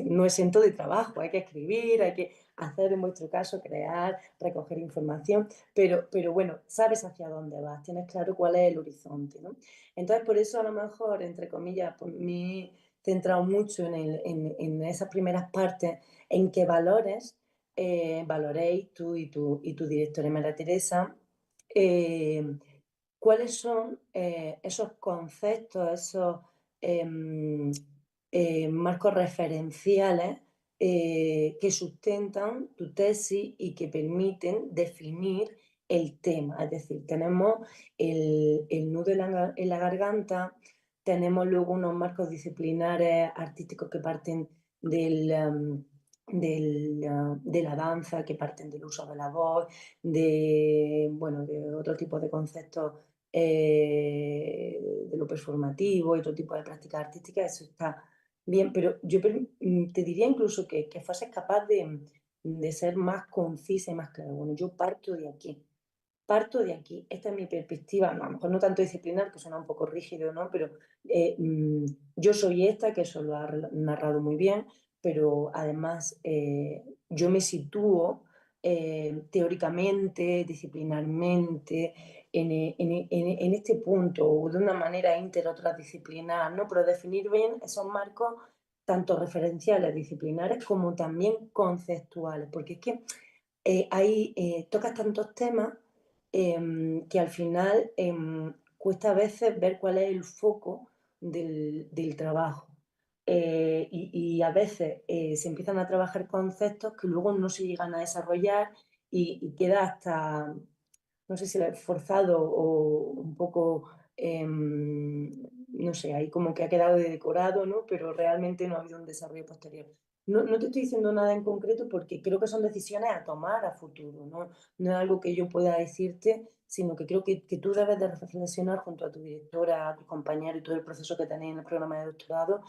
No exento de trabajo, hay que escribir, hay que hacer en vuestro caso, crear, recoger información, pero bueno, sabes hacia dónde vas, tienes claro cuál es el horizonte, ¿no? Entonces, por eso a lo mejor, entre comillas, pues, me he centrado mucho en esas primeras partes en que valoréis tú y tu directora María Teresa, cuáles son esos conceptos, esos marcos referenciales que sustentan tu tesis y que permiten definir el tema. Es decir, tenemos el nudo en la garganta, tenemos luego unos marcos disciplinares artísticos que parten de la danza, que parten del uso de la voz, bueno, de otro tipo de conceptos de lo performativo y otro tipo de prácticas artísticas, eso está bien, pero yo te diría incluso que fueses capaz de ser más concisa y más clara. Bueno, yo parto de aquí, esta es mi perspectiva, a lo mejor no tanto disciplinar, que suena un poco rígido, ¿no? Pero yo soy esta, que eso lo ha narrado muy bien, pero además yo me sitúo teóricamente, disciplinarmente, en este punto o de una manera inter o transdisciplinar, ¿no? Pero definir bien esos marcos tanto referenciales, disciplinares, como también conceptuales, porque es que ahí tocas tantos temas que al final cuesta a veces ver cuál es el foco del trabajo. Y a veces se empiezan a trabajar conceptos que luego no se llegan a desarrollar y queda hasta, no sé si forzado o un poco, no sé, ahí como que ha quedado de decorado, ¿no? Pero realmente no ha habido un desarrollo posterior. No te estoy diciendo nada en concreto porque creo que son decisiones a tomar a futuro, ¿no? No es algo que yo pueda decirte, sino que creo que tú debes de reflexionar junto a tu directora, a tus compañeros y todo el proceso que tenéis en el programa de doctorado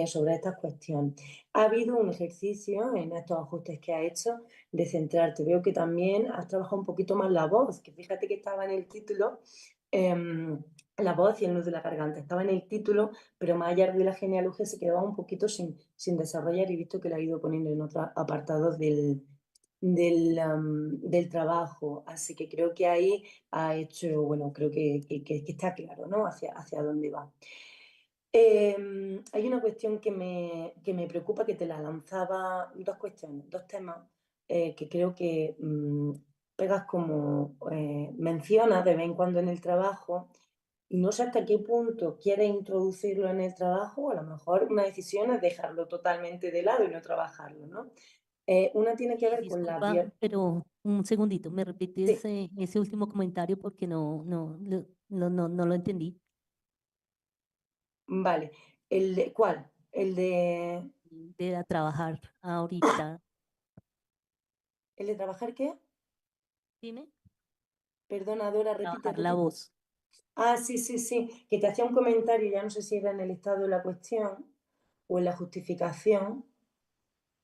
sobre estas cuestiones. Ha habido un ejercicio en estos ajustes que has hecho de centrarte. Veo que también has trabajado un poquito más la voz, que fíjate que estaba en el título, la voz y el nudo de la garganta, estaba en el título, pero más allá de la genealogía se quedaba un poquito sin desarrollar y visto que la he ido poniendo en otros apartados del trabajo. Así que creo que ahí ha hecho, bueno, creo que está claro, ¿no? Hacia dónde va. Hay una cuestión que me preocupa, que te la lanzaba, dos cuestiones, dos temas que creo que pegas como mencionas de vez en cuando en el trabajo y no sé hasta qué punto quieres introducirlo en el trabajo o a lo mejor una decisión es dejarlo totalmente de lado y no trabajarlo, ¿no? Una tiene que ver con la Disculpa, pero un segundito, ¿me repites sí, ese último comentario porque no lo entendí? vale. ¿Cuál? De a trabajar ahorita. ¿El de trabajar qué? Dime, Perdona, Dora, repite, trabajar la repite. voz. Ah, sí, sí, sí, que te hacía un comentario, ya no sé si era en el estado de la cuestión o en la justificación.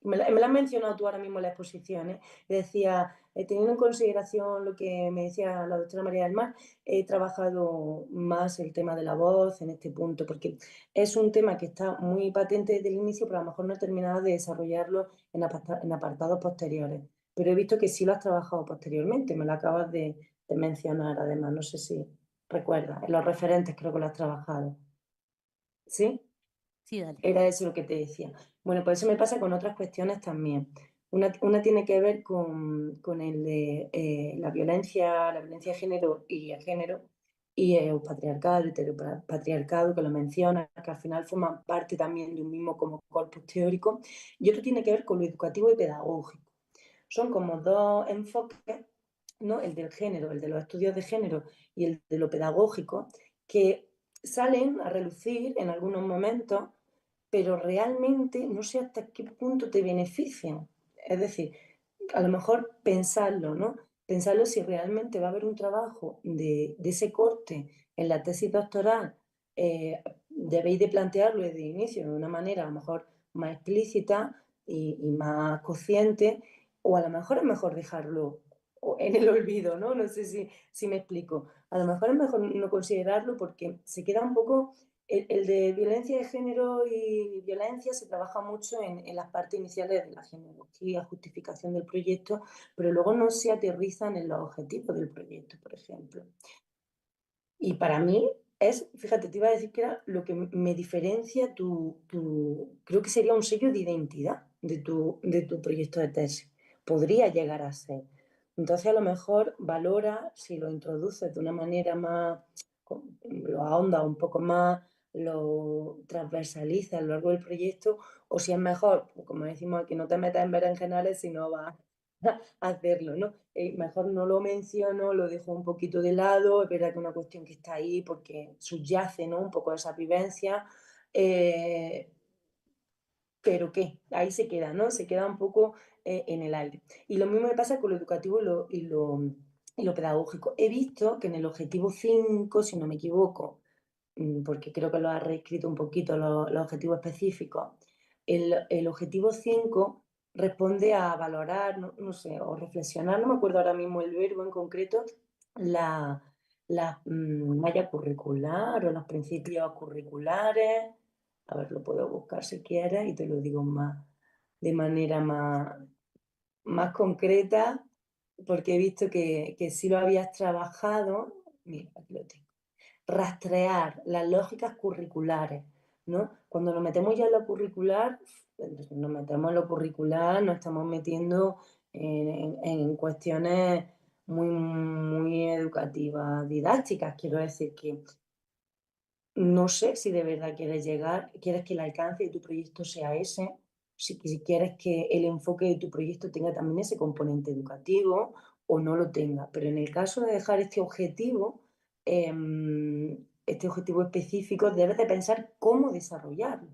Me la has mencionado tú ahora mismo en la exposición, ¿eh? Decía, teniendo en consideración lo que me decía la doctora María del Mar, he trabajado más el tema de la voz en este punto, porque es un tema que está muy patente desde el inicio, pero a lo mejor no he terminado de desarrollarlo en apartados posteriores. Pero he visto que sí lo has trabajado posteriormente, me lo acabas de mencionar además, no sé si recuerdas, en los referentes creo que lo has trabajado. ¿Sí? Sí, dale. Era eso lo que te decía. Bueno, pues eso me pasa con otras cuestiones también. Una tiene que ver con el de la violencia de género y el género, y el patriarcado, el heteropatriarcado, que lo menciona, que al final forman parte también de un mismo como corpus teórico. Y otro tiene que ver con lo educativo y pedagógico. Son como dos enfoques, ¿no? El del género, el de los estudios de género y el de lo pedagógico, que salen a relucir en algunos momentos, pero realmente no sé hasta qué punto te benefician. Es decir, a lo mejor pensarlo, ¿no? Pensarlo si realmente va a haber un trabajo de ese corte en la tesis doctoral, debéis de plantearlo desde el inicio de una manera a lo mejor más explícita y más consciente, o a lo mejor es mejor dejarlo en el olvido, ¿no? No sé si me explico. A lo mejor es mejor no considerarlo porque se queda un poco el de violencia de género y violencia se trabaja mucho en las partes iniciales de la genealogía, justificación del proyecto, pero luego no se aterrizan en los objetivos del proyecto, por ejemplo. Y para mí fíjate, te iba a decir que era lo que me diferencia creo que sería un sello de identidad de tu proyecto de tesis. Podría llegar a ser. Entonces, a lo mejor valora si lo introduces de una manera más, lo ahonda un poco más, lo transversaliza a lo largo del proyecto, o si es mejor, pues, como decimos, que no te metas en berenjenales si no vas hacerlo, ¿no? Mejor no lo menciono, lo dejo un poquito de lado, es verdad que es una cuestión que está ahí porque subyace, ¿no? Un poco esa vivencia, eh, pero ¿qué? Ahí se queda, ¿no? Se queda un poco en el aire. Y lo mismo me pasa con lo educativo y lo pedagógico. He visto que en el objetivo 5 si no me equivoco, porque creo que lo ha reescrito un poquito los objetivos específicos. El objetivo 5 responde a valorar, no sé, o reflexionar, no me acuerdo ahora mismo el verbo en concreto, la malla curricular o los principios curriculares. A ver, lo puedo buscar si quieres y te lo digo de manera más concreta, porque he visto que sí lo habías trabajado mira, aquí lo tengo. Rastrear las lógicas curriculares, ¿no? Cuando nos metemos ya en lo curricular, nos estamos metiendo en cuestiones muy educativas, didácticas. Quiero decir que no sé si de verdad quieres que el alcance de tu proyecto sea ese, si quieres que el enfoque de tu proyecto tenga también ese componente educativo o no lo tenga. Pero en el caso de dejar este objetivo específico, debes de pensar cómo desarrollarlo.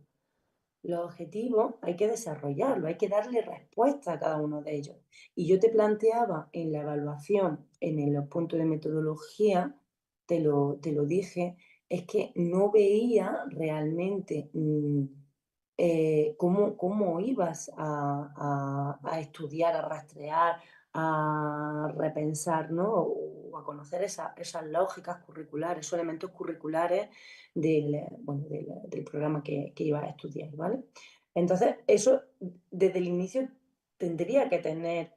Los objetivos hay que desarrollarlos, hay que darle respuesta a cada uno de ellos. Y yo te planteaba en la evaluación, en los puntos de metodología, te lo dije, es que no veía realmente cómo ibas a estudiar, a rastrear, a repensar, ¿no? O a conocer esas lógicas curriculares, esos elementos curriculares del programa que ibas a estudiar, ¿vale? Entonces, eso desde el inicio tendría que tener,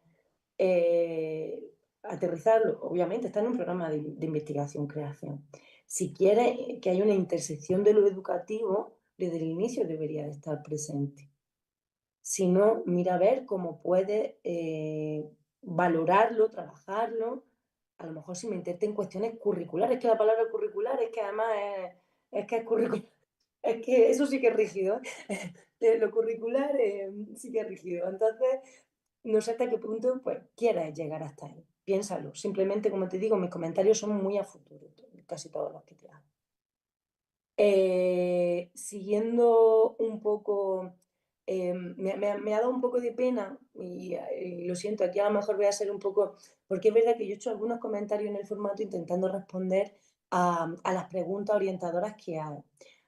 aterrizarlo, obviamente, está en un programa de investigación-creación. Si quieres que haya una intersección de lo educativo, desde el inicio debería de estar presente. Si no, mira a ver cómo puedes valorarlo, trabajarlo, a lo mejor sin meterte en cuestiones curriculares, que la palabra curricular es que además es que es curricular, es que eso sí que es rígido, lo curricular sí que es rígido. Entonces, no sé hasta qué punto pues, quieres llegar hasta ahí. Piénsalo. Simplemente, como te digo, mis comentarios son muy a futuro, casi todos los que te hago. Siguiendo un poco, me ha dado un poco de pena y lo siento, aquí a lo mejor voy a ser un poco, porque es verdad que yo he hecho algunos comentarios en el formato intentando responder a las preguntas orientadoras que hay,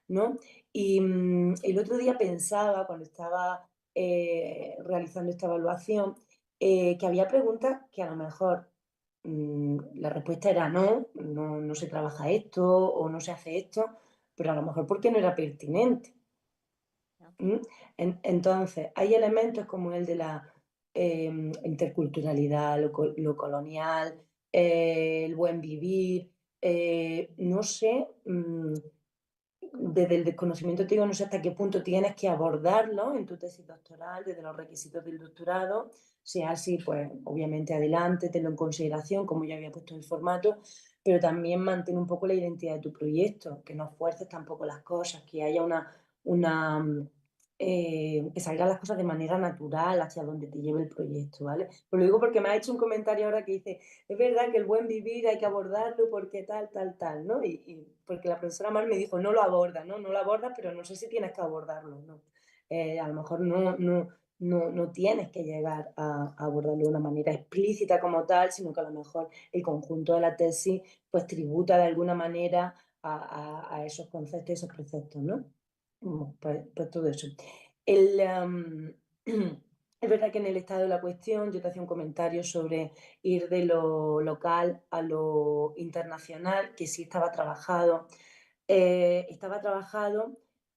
¿no? Y el otro día pensaba, cuando estaba realizando esta evaluación, que había preguntas que a lo mejor la respuesta era no se trabaja esto o no se hace esto, pero a lo mejor porque no era pertinente. ¿Mm? Entonces, hay elementos como el de la interculturalidad, lo colonial, el buen vivir, no sé, desde el desconocimiento te digo, no sé hasta qué punto tienes que abordarlo en tu tesis doctoral, desde los requisitos del doctorado. Si es así, pues obviamente adelante, tenlo en consideración, como ya había puesto en el formato, pero también mantén un poco la identidad de tu proyecto, que no fuerces tampoco las cosas, que haya que salgan las cosas de manera natural hacia donde te lleve el proyecto, ¿vale? Pues lo digo porque me ha hecho un comentario ahora que dice, es verdad que el buen vivir hay que abordarlo porque tal, ¿no? Y porque la profesora Mar me dijo, no lo aborda, ¿no? No lo abordas, pero no sé si tienes que abordarlo, ¿no? A lo mejor no tienes que llegar a abordarlo de una manera explícita como tal, sino que a lo mejor el conjunto de la tesis pues tributa de alguna manera a esos conceptos y esos preceptos, ¿no? Bueno, pues todo eso. Es verdad que en el estado de la cuestión yo te hacía un comentario sobre ir de lo local a lo internacional, que sí estaba trabajado,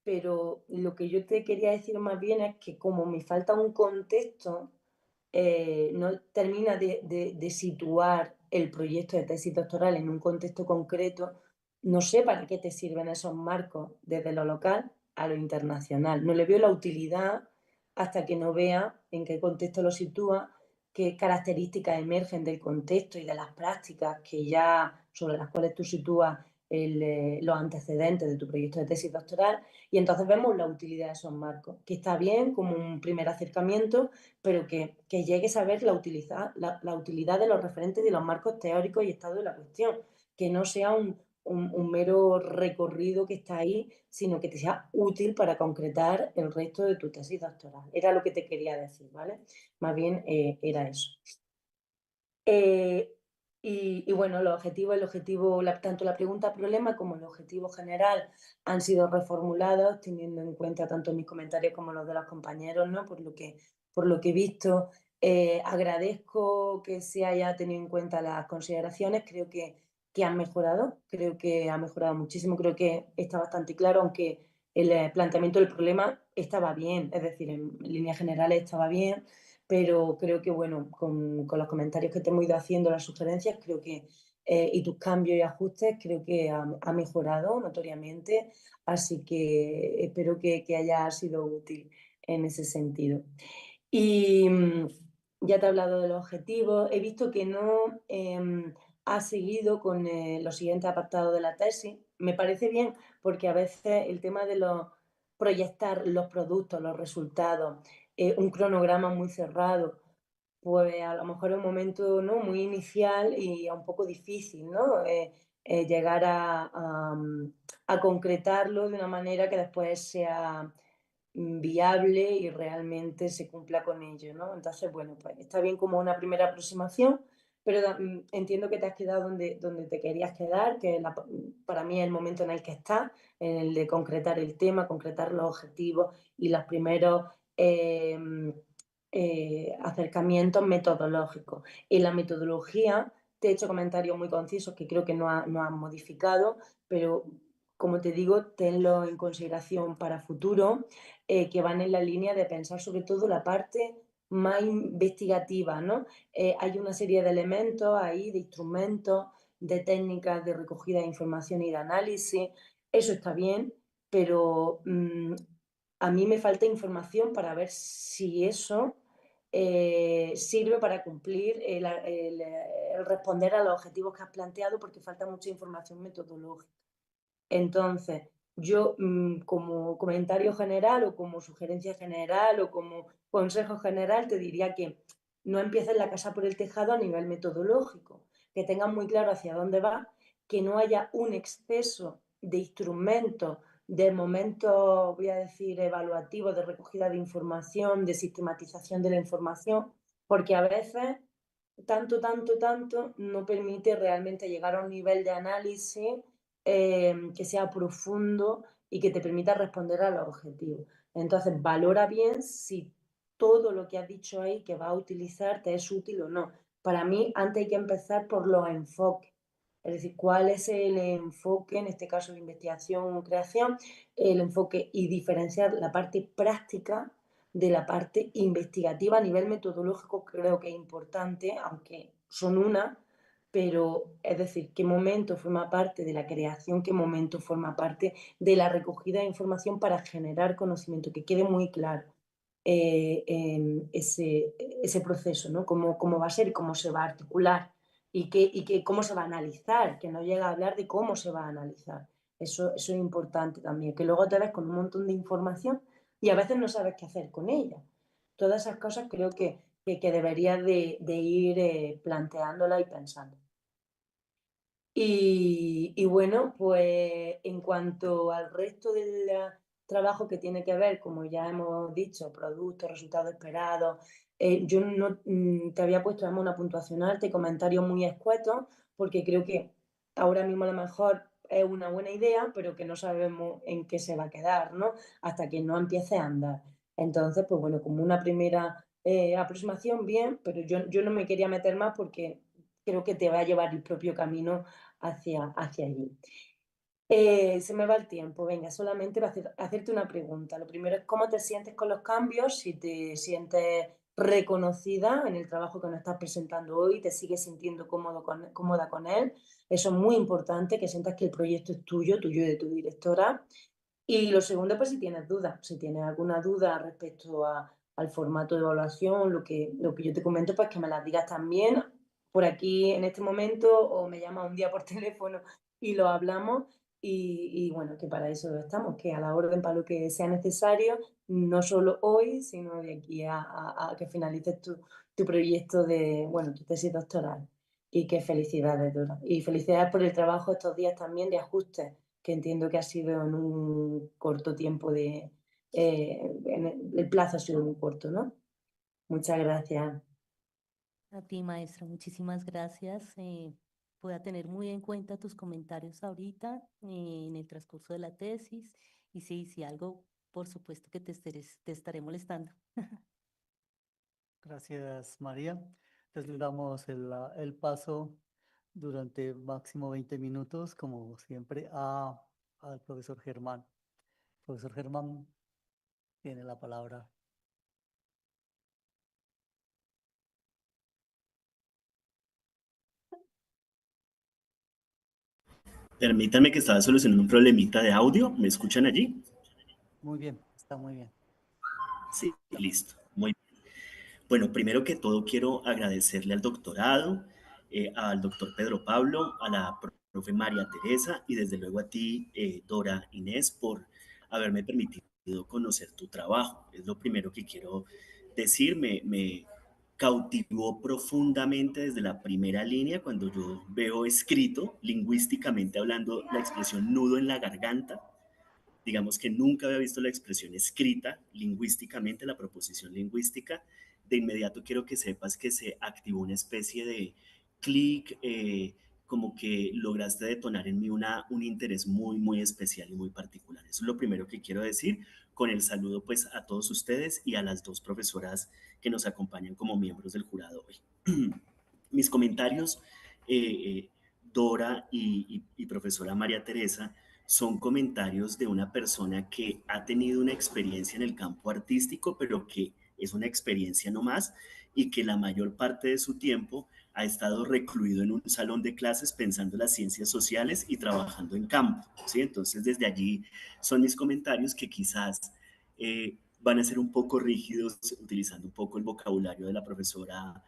pero lo que yo te quería decir más bien es que como me falta un contexto, no termina de situar el proyecto de tesis doctoral en un contexto concreto, no sé para qué te sirven esos marcos desde lo local a lo internacional. No le veo la utilidad hasta que no vea en qué contexto lo sitúa, qué características emergen del contexto y de las prácticas sobre las cuales tú sitúas los antecedentes de tu proyecto de tesis doctoral, y entonces vemos la utilidad de esos marcos, que está bien como un primer acercamiento, pero que llegues a ver la utilidad de los referentes y de los marcos teóricos y estado de la cuestión, que no sea un mero recorrido que está ahí, sino que te sea útil para concretar el resto de tu tesis doctoral. Era lo que te quería decir, ¿vale? Más bien era eso. Y bueno, tanto la pregunta problema como el objetivo general han sido reformulados teniendo en cuenta tanto mis comentarios como los de los compañeros, ¿no? Por lo que he visto, agradezco que se haya tenido en cuenta las consideraciones, que han mejorado, creo que ha mejorado muchísimo, creo que está bastante claro, aunque el planteamiento del problema estaba bien, es decir, en líneas generales estaba bien, pero creo que, bueno, con los comentarios que te hemos ido haciendo, las sugerencias, creo y tus cambios y ajustes, creo que ha mejorado notoriamente, así que espero que haya sido útil en ese sentido. Y ya te he hablado de los objetivos, he visto que no has seguido con los siguientes apartados de la tesis. Me parece bien porque a veces el tema de proyectar los productos, los resultados, un cronograma muy cerrado, pues a lo mejor es un momento, ¿no?, muy inicial y un poco difícil, ¿no? Llegar a concretarlo de una manera que después sea viable y realmente se cumpla con ello, ¿no? Entonces, bueno, pues está bien como una primera aproximación, pero entiendo que te has quedado donde te querías quedar, que para mí es el momento en el que estás, en el de concretar el tema, concretar los objetivos y los primeros acercamientos metodológicos. En la metodología te he hecho comentarios muy concisos que creo que no has modificado, pero como te digo, tenlo en consideración para futuro, que van en la línea de pensar sobre todo la parte más investigativa, ¿no? Hay una serie de elementos ahí, de instrumentos, de técnicas de recogida de información y de análisis. Eso está bien, pero a mí me falta información para ver si eso sirve para cumplir el responder a los objetivos que has planteado, porque falta mucha información metodológica. Entonces, yo como comentario general o como sugerencia general o como consejo general te diría que no empieces la casa por el tejado a nivel metodológico, que tengas muy claro hacia dónde va, que no haya un exceso de instrumentos, de momentos, voy a decir, evaluativos, de recogida de información, de sistematización de la información, porque a veces tanto no permite realmente llegar a un nivel de análisis que sea profundo y que te permita responder a los objetivos. Entonces, valora bien si todo lo que has dicho ahí que vas a utilizar te es útil o no. Para mí, antes hay que empezar por los enfoques. Es decir, cuál es el enfoque, en este caso de investigación o creación, el enfoque y diferenciar la parte práctica de la parte investigativa a nivel metodológico. Creo que es importante, aunque son una, pero es decir, qué momento forma parte de la creación, qué momento forma parte de la recogida de información para generar conocimiento, que quede muy claro ese proceso, ¿no? Cómo va a ser, cómo se va a articular y cómo se va a analizar, que no llega a hablar de cómo se va a analizar. Eso es importante también, que luego te ves con un montón de información y a veces no sabes qué hacer con ella. Todas esas cosas creo que deberías de ir planteándola y pensando. Y bueno, pues en cuanto al resto del trabajo que tiene que ver, como ya hemos dicho, productos, resultados esperados, yo no te había puesto además una puntuación alta y comentarios muy escuetos, porque creo que ahora mismo a lo mejor es una buena idea, pero que no sabemos en qué se va a quedar, ¿no? Hasta que no empiece a andar. Entonces, pues bueno, como una primera aproximación, bien, pero yo no me quería meter más porque creo que te va a llevar el propio camino hacia allí. Se me va el tiempo, venga, solamente para hacerte una pregunta. Lo primero es cómo te sientes con los cambios, si te sientes reconocida en el trabajo que nos estás presentando hoy, te sigues sintiendo cómoda con él. Eso es muy importante, que sientas que el proyecto es tuyo, tuyo y de tu directora. Y lo segundo, pues si tienes dudas, si tienes alguna duda respecto al formato de evaluación, lo que yo te comento, pues que me las digas también por aquí en este momento o me llamas un día por teléfono y lo hablamos. Y bueno, que para eso estamos, que a la orden para lo que sea necesario, no solo hoy, sino de aquí a que finalices tu proyecto de, bueno, tu tesis doctoral. Y que felicidades, Dora. Y felicidades por el trabajo estos días también de ajustes que entiendo que ha sido en un corto tiempo el plazo ha sido muy corto, ¿no? Muchas gracias. A ti, maestra, muchísimas gracias. Voy a tener muy en cuenta tus comentarios ahorita en el transcurso de la tesis. Y sí, si algo, por supuesto que te estaré molestando. Gracias, María. Entonces le damos el paso durante máximo 20 minutos, como siempre, al profesor Germán. Profesor Germán tiene la palabra. Permítanme que estaba solucionando un problemita de audio. ¿Me escuchan allí? Muy bien, está muy bien. Sí, listo. Muy bien. Bueno, primero que todo quiero agradecerle al doctorado, al doctor Pedro Pablo, a la profe María Teresa y desde luego a ti, Dora Inés, por haberme permitido conocer tu trabajo. Es lo primero que quiero decir. Me cautivó profundamente desde la primera línea cuando yo veo escrito, lingüísticamente hablando, la expresión nudo en la garganta. Digamos que nunca había visto la expresión escrita lingüísticamente, la proposición lingüística. De inmediato quiero que sepas que se activó una especie de clic, como que lograste detonar en mí un interés muy, muy especial y muy particular. Eso es lo primero que quiero decir, con el saludo pues a todos ustedes y a las dos profesoras que nos acompañan como miembros del jurado hoy. Mis comentarios, eh, eh, Dora y profesora María Teresa, son comentarios de una persona que ha tenido una experiencia en el campo artístico, pero que es una experiencia no más y que la mayor parte de su tiempo ha estado recluido en un salón de clases pensando en las ciencias sociales y trabajando en campo, ¿sí? Entonces, desde allí son mis comentarios que quizás van a ser un poco rígidos, utilizando un poco el vocabulario de la profesora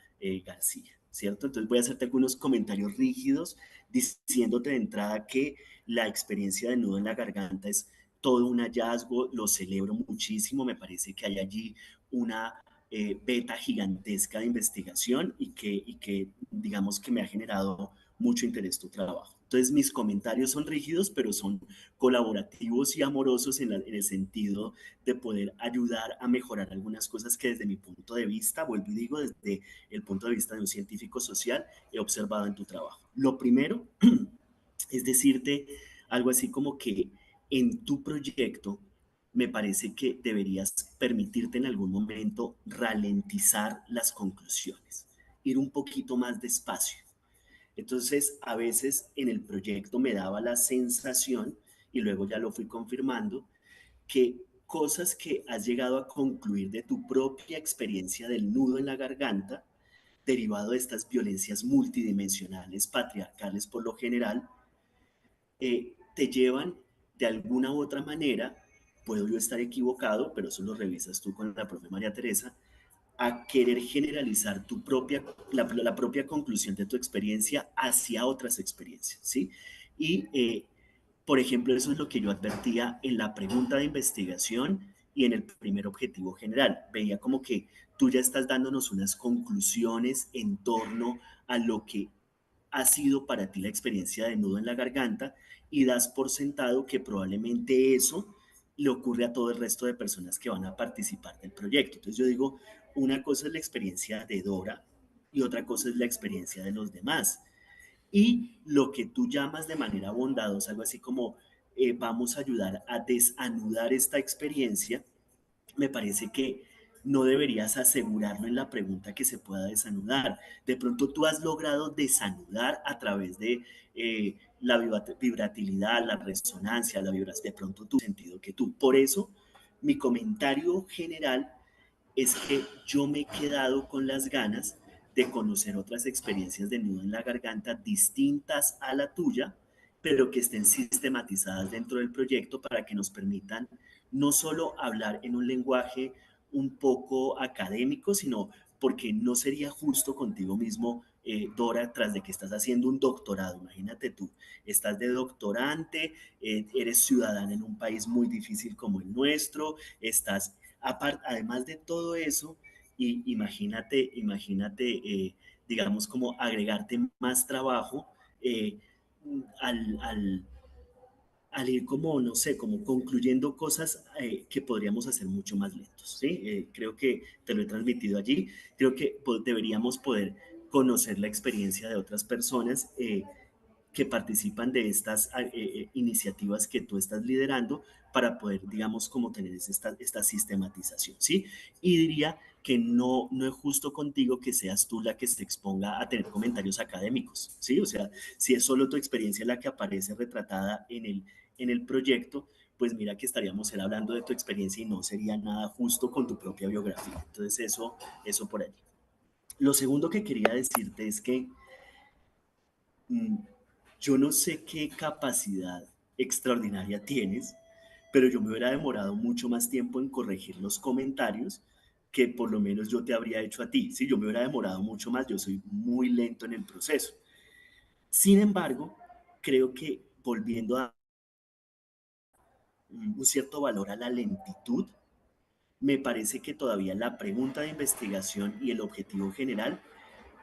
García, ¿cierto? Entonces voy a hacerte algunos comentarios rígidos diciéndote de entrada que la experiencia de nudo en la garganta es todo un hallazgo, lo celebro muchísimo, me parece que hay allí una beta gigantesca de investigación y que digamos que me ha generado mucho interés tu trabajo. Entonces mis comentarios son rígidos, pero son colaborativos y amorosos en el sentido de poder ayudar a mejorar algunas cosas que desde mi punto de vista, vuelvo y digo, desde el punto de vista de un científico social, he observado en tu trabajo. Lo primero es decirte algo así como que en tu proyecto me parece que deberías permitirte en algún momento ralentizar las conclusiones, ir un poquito más despacio. Entonces, a veces en el proyecto me daba la sensación, y luego ya lo fui confirmando, que cosas que has llegado a concluir de tu propia experiencia del nudo en la garganta, derivado de estas violencias multidimensionales, patriarcales por lo general, te llevan de alguna u otra manera, puedo yo estar equivocado, pero eso lo revisas tú con la profe María Teresa, a querer generalizar la propia conclusión de tu experiencia hacia otras experiencias, ¿sí? Y, por ejemplo, eso es lo que yo advertía en la pregunta de investigación y en el primer objetivo general. Veía como que tú ya estás dándonos unas conclusiones en torno a lo que ha sido para ti la experiencia de nudo en la garganta y das por sentado que probablemente eso le ocurre a todo el resto de personas que van a participar del proyecto. Entonces yo digo, una cosa es la experiencia de Dora y otra cosa es la experiencia de los demás. Y lo que tú llamas de manera bondadosa, algo así como vamos a ayudar a desanudar esta experiencia, me parece que no deberías asegurarlo en la pregunta que se pueda desanudar. De pronto tú has logrado desanudar a través de la vibratilidad, la resonancia, la vibración, de pronto tu sentido que tú. Por eso, mi comentario general es que yo me he quedado con las ganas de conocer otras experiencias de nudo en la garganta distintas a la tuya, pero que estén sistematizadas dentro del proyecto para que nos permitan no solo hablar en un lenguaje un poco académico, sino porque no sería justo contigo mismo, Dora, tras de que estás haciendo un doctorado. Imagínate tú, estás de doctorante, eres ciudadana en un país muy difícil como el nuestro, estás además de todo eso, y digamos, como agregarte más trabajo eh, al, al, al, ir como, no sé, como concluyendo cosas que podríamos hacer mucho más lentos, ¿sí? Creo que te lo he transmitido allí, creo que deberíamos poder conocer la experiencia de otras personas que participan de estas iniciativas que tú estás liderando para poder, digamos, como tener esta sistematización, ¿sí? Y diría que no es justo contigo que seas tú la que se exponga a tener comentarios académicos, ¿sí? O sea, si es solo tu experiencia la que aparece retratada en el proyecto, pues mira que estaríamos hablando de tu experiencia y no sería nada justo con tu propia biografía. Entonces eso por allí. Lo segundo que quería decirte es que Yo no sé qué capacidad extraordinaria tienes, pero yo me hubiera demorado mucho más tiempo en corregir los comentarios que por lo menos yo te habría hecho a ti. Sí, yo me hubiera demorado mucho más, yo soy muy lento en el proceso. Sin embargo, creo que volviendo a un cierto valor a la lentitud, me parece que todavía la pregunta de investigación y el objetivo general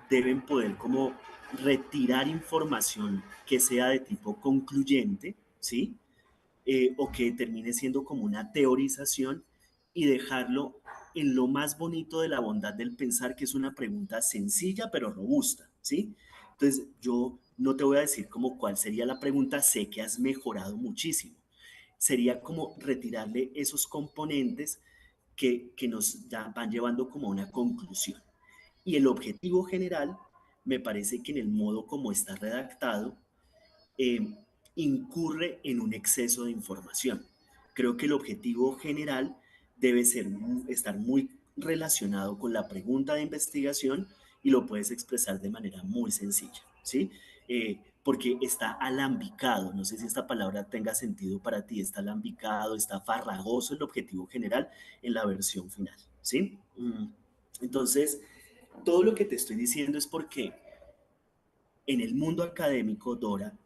deben poder como retirar información que sea de tipo concluyente, ¿sí? O que termine siendo como una teorización y dejarlo en lo más bonito de la bondad del pensar, que es una pregunta sencilla pero robusta, ¿sí? Entonces, yo no te voy a decir como cuál sería la pregunta, sé que has mejorado muchísimo. Sería como retirarle esos componentes que nos van llevando como a una conclusión. Y el objetivo general, me parece que en el modo como está redactado, eh, incurre en un exceso de información. Creo que el objetivo general debe ser estar muy relacionado con la pregunta de investigación y lo puedes expresar de manera muy sencilla, ¿sí? Porque está alambicado, no sé si esta palabra tenga sentido para ti, está alambicado, está farragoso el objetivo general en la versión final, ¿sí? Entonces, todo lo que te estoy diciendo es porque en el mundo académico, Dora,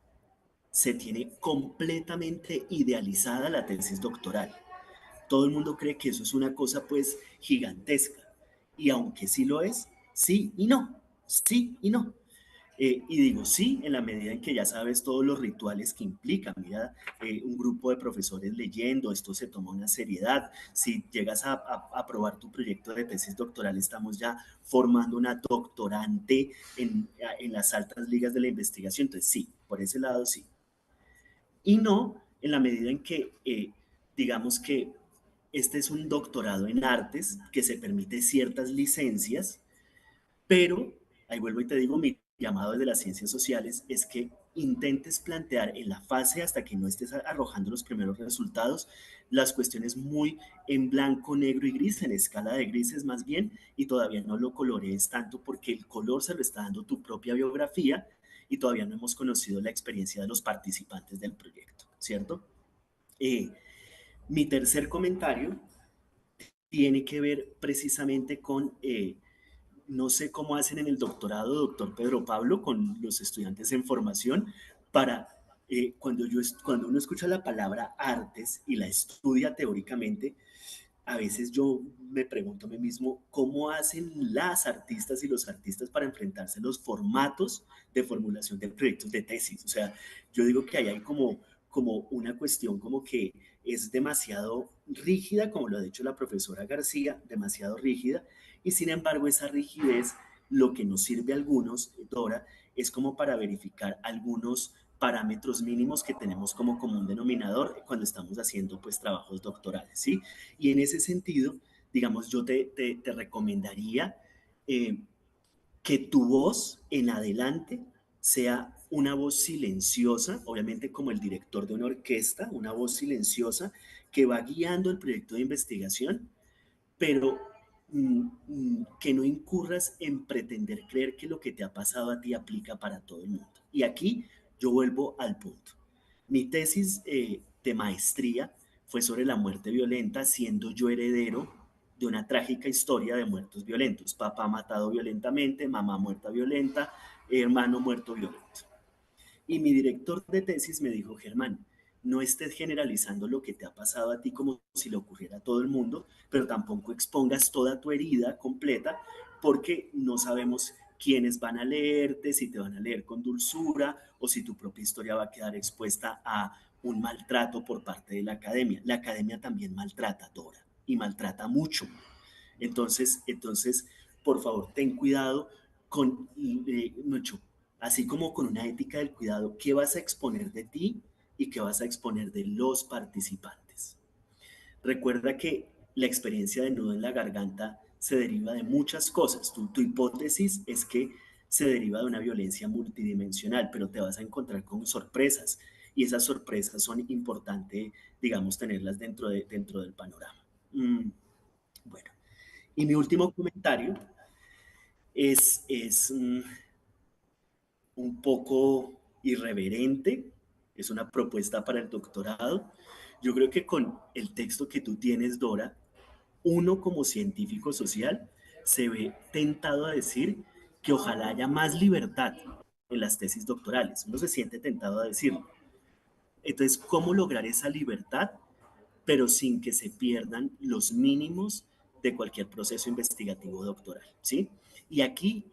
se tiene completamente idealizada la tesis doctoral. Todo el mundo cree que eso es una cosa pues gigantesca. Y aunque sí lo es, sí y no, sí y no. Y digo sí en la medida en que ya sabes todos los rituales que implican. Mira, un grupo de profesores leyendo, esto se toma una seriedad. Si llegas a aprobar tu proyecto de tesis doctoral, estamos ya formando una doctorante en las altas ligas de la investigación. Entonces sí, por ese lado sí. Y no en la medida en que, digamos que este es un doctorado en artes que se permite ciertas licencias, pero, ahí vuelvo y te digo, mi llamado desde las ciencias sociales es que intentes plantear en la fase hasta que no estés arrojando los primeros resultados las cuestiones muy en blanco, negro y gris, en escala de grises más bien, y todavía no lo colorees tanto porque el color se lo está dando tu propia biografía y todavía no hemos conocido la experiencia de los participantes del proyecto, ¿cierto? Eh, Mi tercer comentario tiene que ver precisamente con no sé cómo hacen en el doctorado, doctor Pedro Pablo, con los estudiantes en formación, para cuando uno escucha la palabra artes y la estudia teóricamente, a veces yo me pregunto a mí mismo cómo hacen las artistas y los artistas para enfrentarse a los formatos de formulación de proyectos de tesis. O sea, yo digo que ahí hay como una cuestión como que es demasiado rígida, como lo ha dicho la profesora García, demasiado rígida, y sin embargo esa rigidez lo que nos sirve a algunos, Dora, es como para verificar algunos parámetros mínimos que tenemos como común denominador cuando estamos haciendo pues trabajos doctorales, ¿sí? Y en ese sentido, digamos, yo te recomendaría eh, que tu voz en adelante sea una voz silenciosa, obviamente como el director de una orquesta, una voz silenciosa que va guiando el proyecto de investigación, pero que no incurras en pretender creer que lo que te ha pasado a ti aplica para todo el mundo. Y aquí yo vuelvo al punto. Mi tesis de maestría fue sobre la muerte violenta, siendo yo heredero de una trágica historia de muertos violentos. Papá matado violentamente, mamá muerta violenta, hermano muerto violento. Y mi director de tesis me dijo, Germán, no estés generalizando lo que te ha pasado a ti como si le ocurriera a todo el mundo, pero tampoco expongas toda tu herida completa porque no sabemos quiénes van a leerte, si te van a leer con dulzura o si tu propia historia va a quedar expuesta a un maltrato por parte de la academia. La academia también maltrata, Dora, y maltrata mucho. Entonces, por favor, ten cuidado con mucho, así como con una ética del cuidado, qué vas a exponer de ti y qué vas a exponer de los participantes. Recuerda que la experiencia de nudo en la garganta se deriva de muchas cosas. Tu hipótesis es que se deriva de una violencia multidimensional, pero te vas a encontrar con sorpresas y esas sorpresas son importantes, digamos, tenerlas dentro del panorama. Bueno, y mi último comentario es un poco irreverente, es una propuesta para el doctorado. Yo creo que con el texto que tú tienes, Dora, uno como científico social se ve tentado a decir que ojalá haya más libertad en las tesis doctorales. Uno se siente tentado a decirlo. Entonces, ¿cómo lograr esa libertad, pero sin que se pierdan los mínimos de cualquier proceso investigativo doctoral? ¿Sí? Y aquí,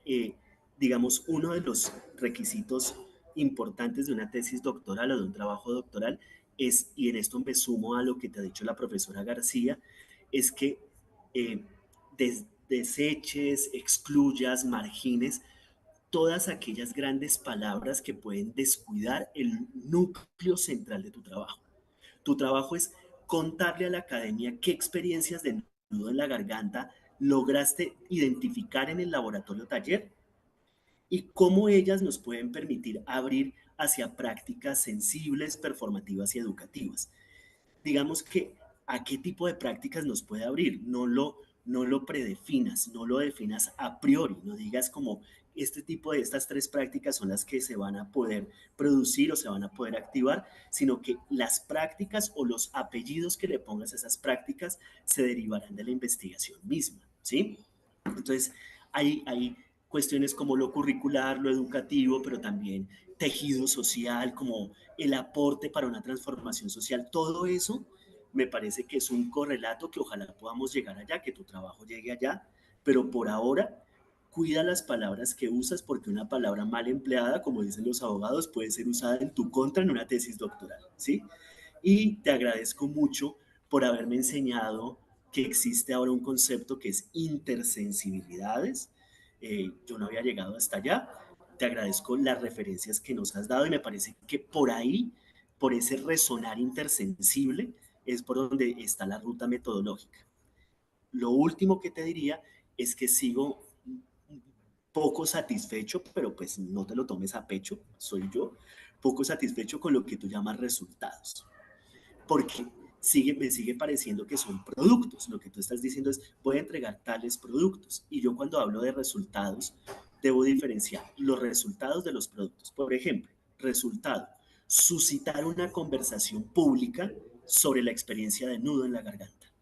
digamos, uno de los requisitos importantes de una tesis doctoral o de un trabajo doctoral es, y en esto me sumo a lo que te ha dicho la profesora García, es que eh, deseches, excluyas, margines todas aquellas grandes palabras que pueden descuidar el núcleo central de tu trabajo. Tu trabajo es contarle a la academia qué experiencias de nudo en la garganta lograste identificar en el laboratorio taller y cómo ellas nos pueden permitir abrir hacia prácticas sensibles, performativas y educativas. Digamos que a qué tipo de prácticas nos puede abrir. No lo predefinas, no lo definas a priori, no digas como este tipo de estas tres prácticas son las que se van a poder producir o se van a poder activar, sino que las prácticas o los apellidos que le pongas a esas prácticas se derivarán de la investigación misma, ¿sí? Entonces, hay cuestiones como lo curricular, lo educativo, pero también tejido social, como el aporte para una transformación social, todo eso me parece que es un correlato que ojalá podamos llegar allá, que tu trabajo llegue allá, pero por ahora cuida las palabras que usas porque una palabra mal empleada, como dicen los abogados, puede ser usada en tu contra en una tesis doctoral, ¿sí? Y te agradezco mucho por haberme enseñado que existe ahora un concepto que es intersensibilidades. Yo no había llegado hasta allá. Te agradezco las referencias que nos has dado y me parece que por ahí, por ese resonar intersensible, es por donde está la ruta metodológica. Lo último que te diría es que sigo poco satisfecho, pero pues no te lo tomes a pecho, soy yo, poco satisfecho con lo que tú llamas resultados porque me sigue pareciendo que son productos. Lo que tú estás diciendo es, voy a entregar tales productos. Y yo cuando hablo de resultados, debo diferenciar los resultados de los productos. Por ejemplo, resultado, suscitar una conversación pública sobre la experiencia de nudo en la garganta.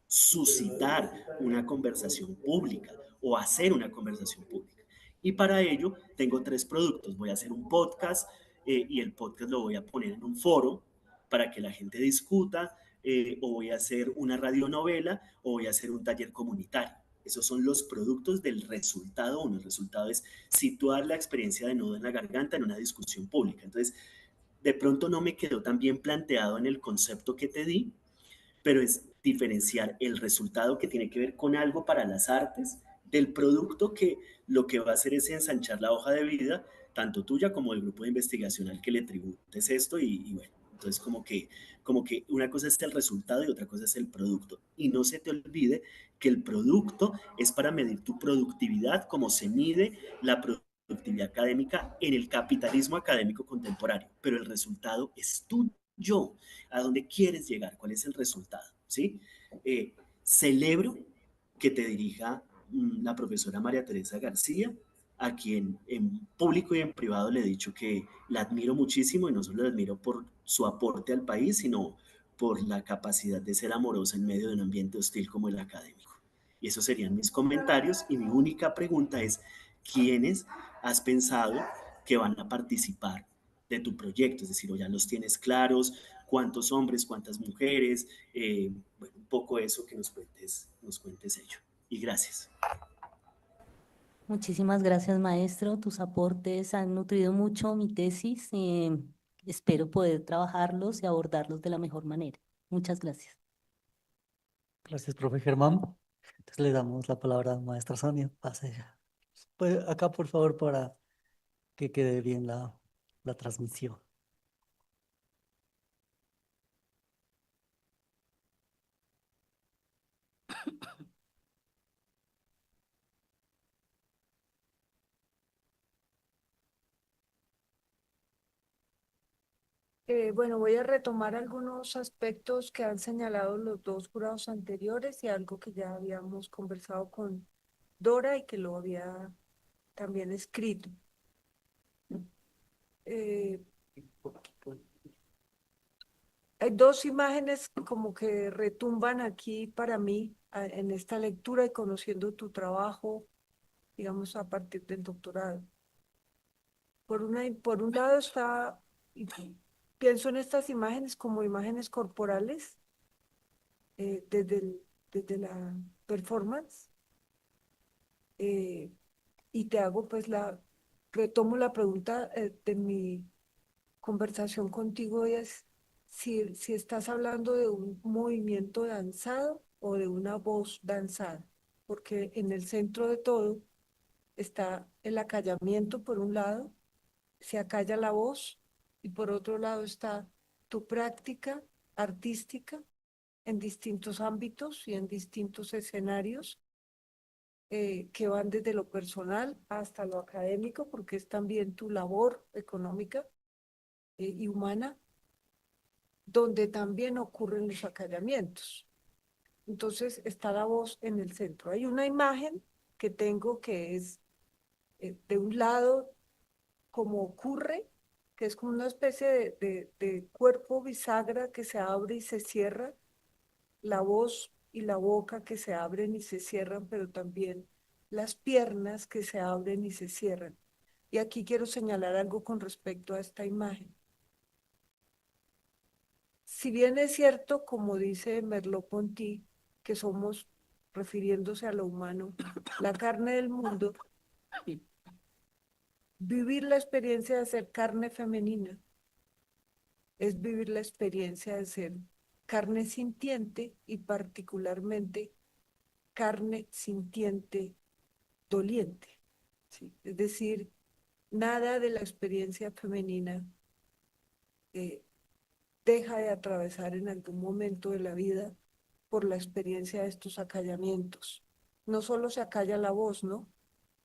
Suscitar una conversación pública o hacer una conversación pública. Y para ello tengo tres productos. Voy a hacer un podcast y el podcast lo voy a poner en un foro para que la gente discuta, o voy a hacer una radionovela, o voy a hacer un taller comunitario. Esos son los productos del resultado uno. El resultado es situar la experiencia de nudo en la garganta en una discusión pública. Entonces, de pronto no me quedó tan bien planteado en el concepto que te di, pero es diferenciar el resultado que tiene que ver con algo para las artes del producto que lo que va a hacer es ensanchar la hoja de vida, tanto tuya como del grupo de investigación al que le tributes esto y bueno, entonces como que una cosa es el resultado y otra cosa es el producto. Y no se te olvide que el producto es para medir tu productividad como se mide la productividad académica en el capitalismo académico contemporáneo, pero el resultado es tuyo. ¿A dónde quieres llegar? ¿Cuál es el resultado? ¿Sí? Celebro que te dirija la profesora María Teresa García, a quien en público y en privado le he dicho que la admiro muchísimo y no solo la admiro por su aporte al país, sino por la capacidad de ser amorosa en medio de un ambiente hostil como el académico. Y esos serían mis comentarios y mi única pregunta es, ¿quiénes has pensado que van a participar de tu proyecto? Es decir, o ya los tienes claros, cuántos hombres, cuántas mujeres, bueno, un poco eso que nos cuentes ello. Y gracias. Muchísimas gracias, maestro. Tus aportes han nutrido mucho mi tesis. Espero poder trabajarlos y abordarlos de la mejor manera. Muchas gracias. Gracias, profe Germán. Entonces le damos la palabra a maestra Sonia. Pase ya. Pues acá, por favor, para que quede bien la transmisión. Bueno, voy a retomar algunos aspectos que han señalado los dos jurados anteriores y algo que ya habíamos conversado con Dora y que lo había también escrito. eh, hay dos imágenes como que retumban aquí para mí en esta lectura y conociendo tu trabajo, digamos, a partir del doctorado. Por un lado está, y pienso en estas imágenes como imágenes corporales, desde desde la performance, eh, y te hago pues retomo la pregunta de mi conversación contigo y es si estás hablando de un movimiento danzado o de una voz danzada, porque en el centro de todo está el acallamiento por un lado, se acalla la voz, y por otro lado está tu práctica artística en distintos ámbitos y en distintos escenarios, que van desde lo personal hasta lo académico, porque es también tu labor económica y humana, donde también ocurren los acallamientos. Entonces está la voz en el centro. Hay una imagen que tengo que es de un lado como ocurre, que es como una especie de cuerpo bisagra que se abre y se cierra, la voz y la boca que se abren y se cierran, pero también las piernas que se abren y se cierran. Y aquí quiero señalar algo con respecto a esta imagen. Si bien es cierto, como dice Merleau-Ponty, que somos, refiriéndose a lo humano, la carne del mundo, vivir la experiencia de ser carne femenina es vivir la experiencia de ser carne sintiente y particularmente carne sintiente doliente, ¿sí? Es decir, nada de la experiencia femenina eh, deja de atravesar en algún momento de la vida por la experiencia de estos acallamientos. No solo se acalla la voz, ¿no?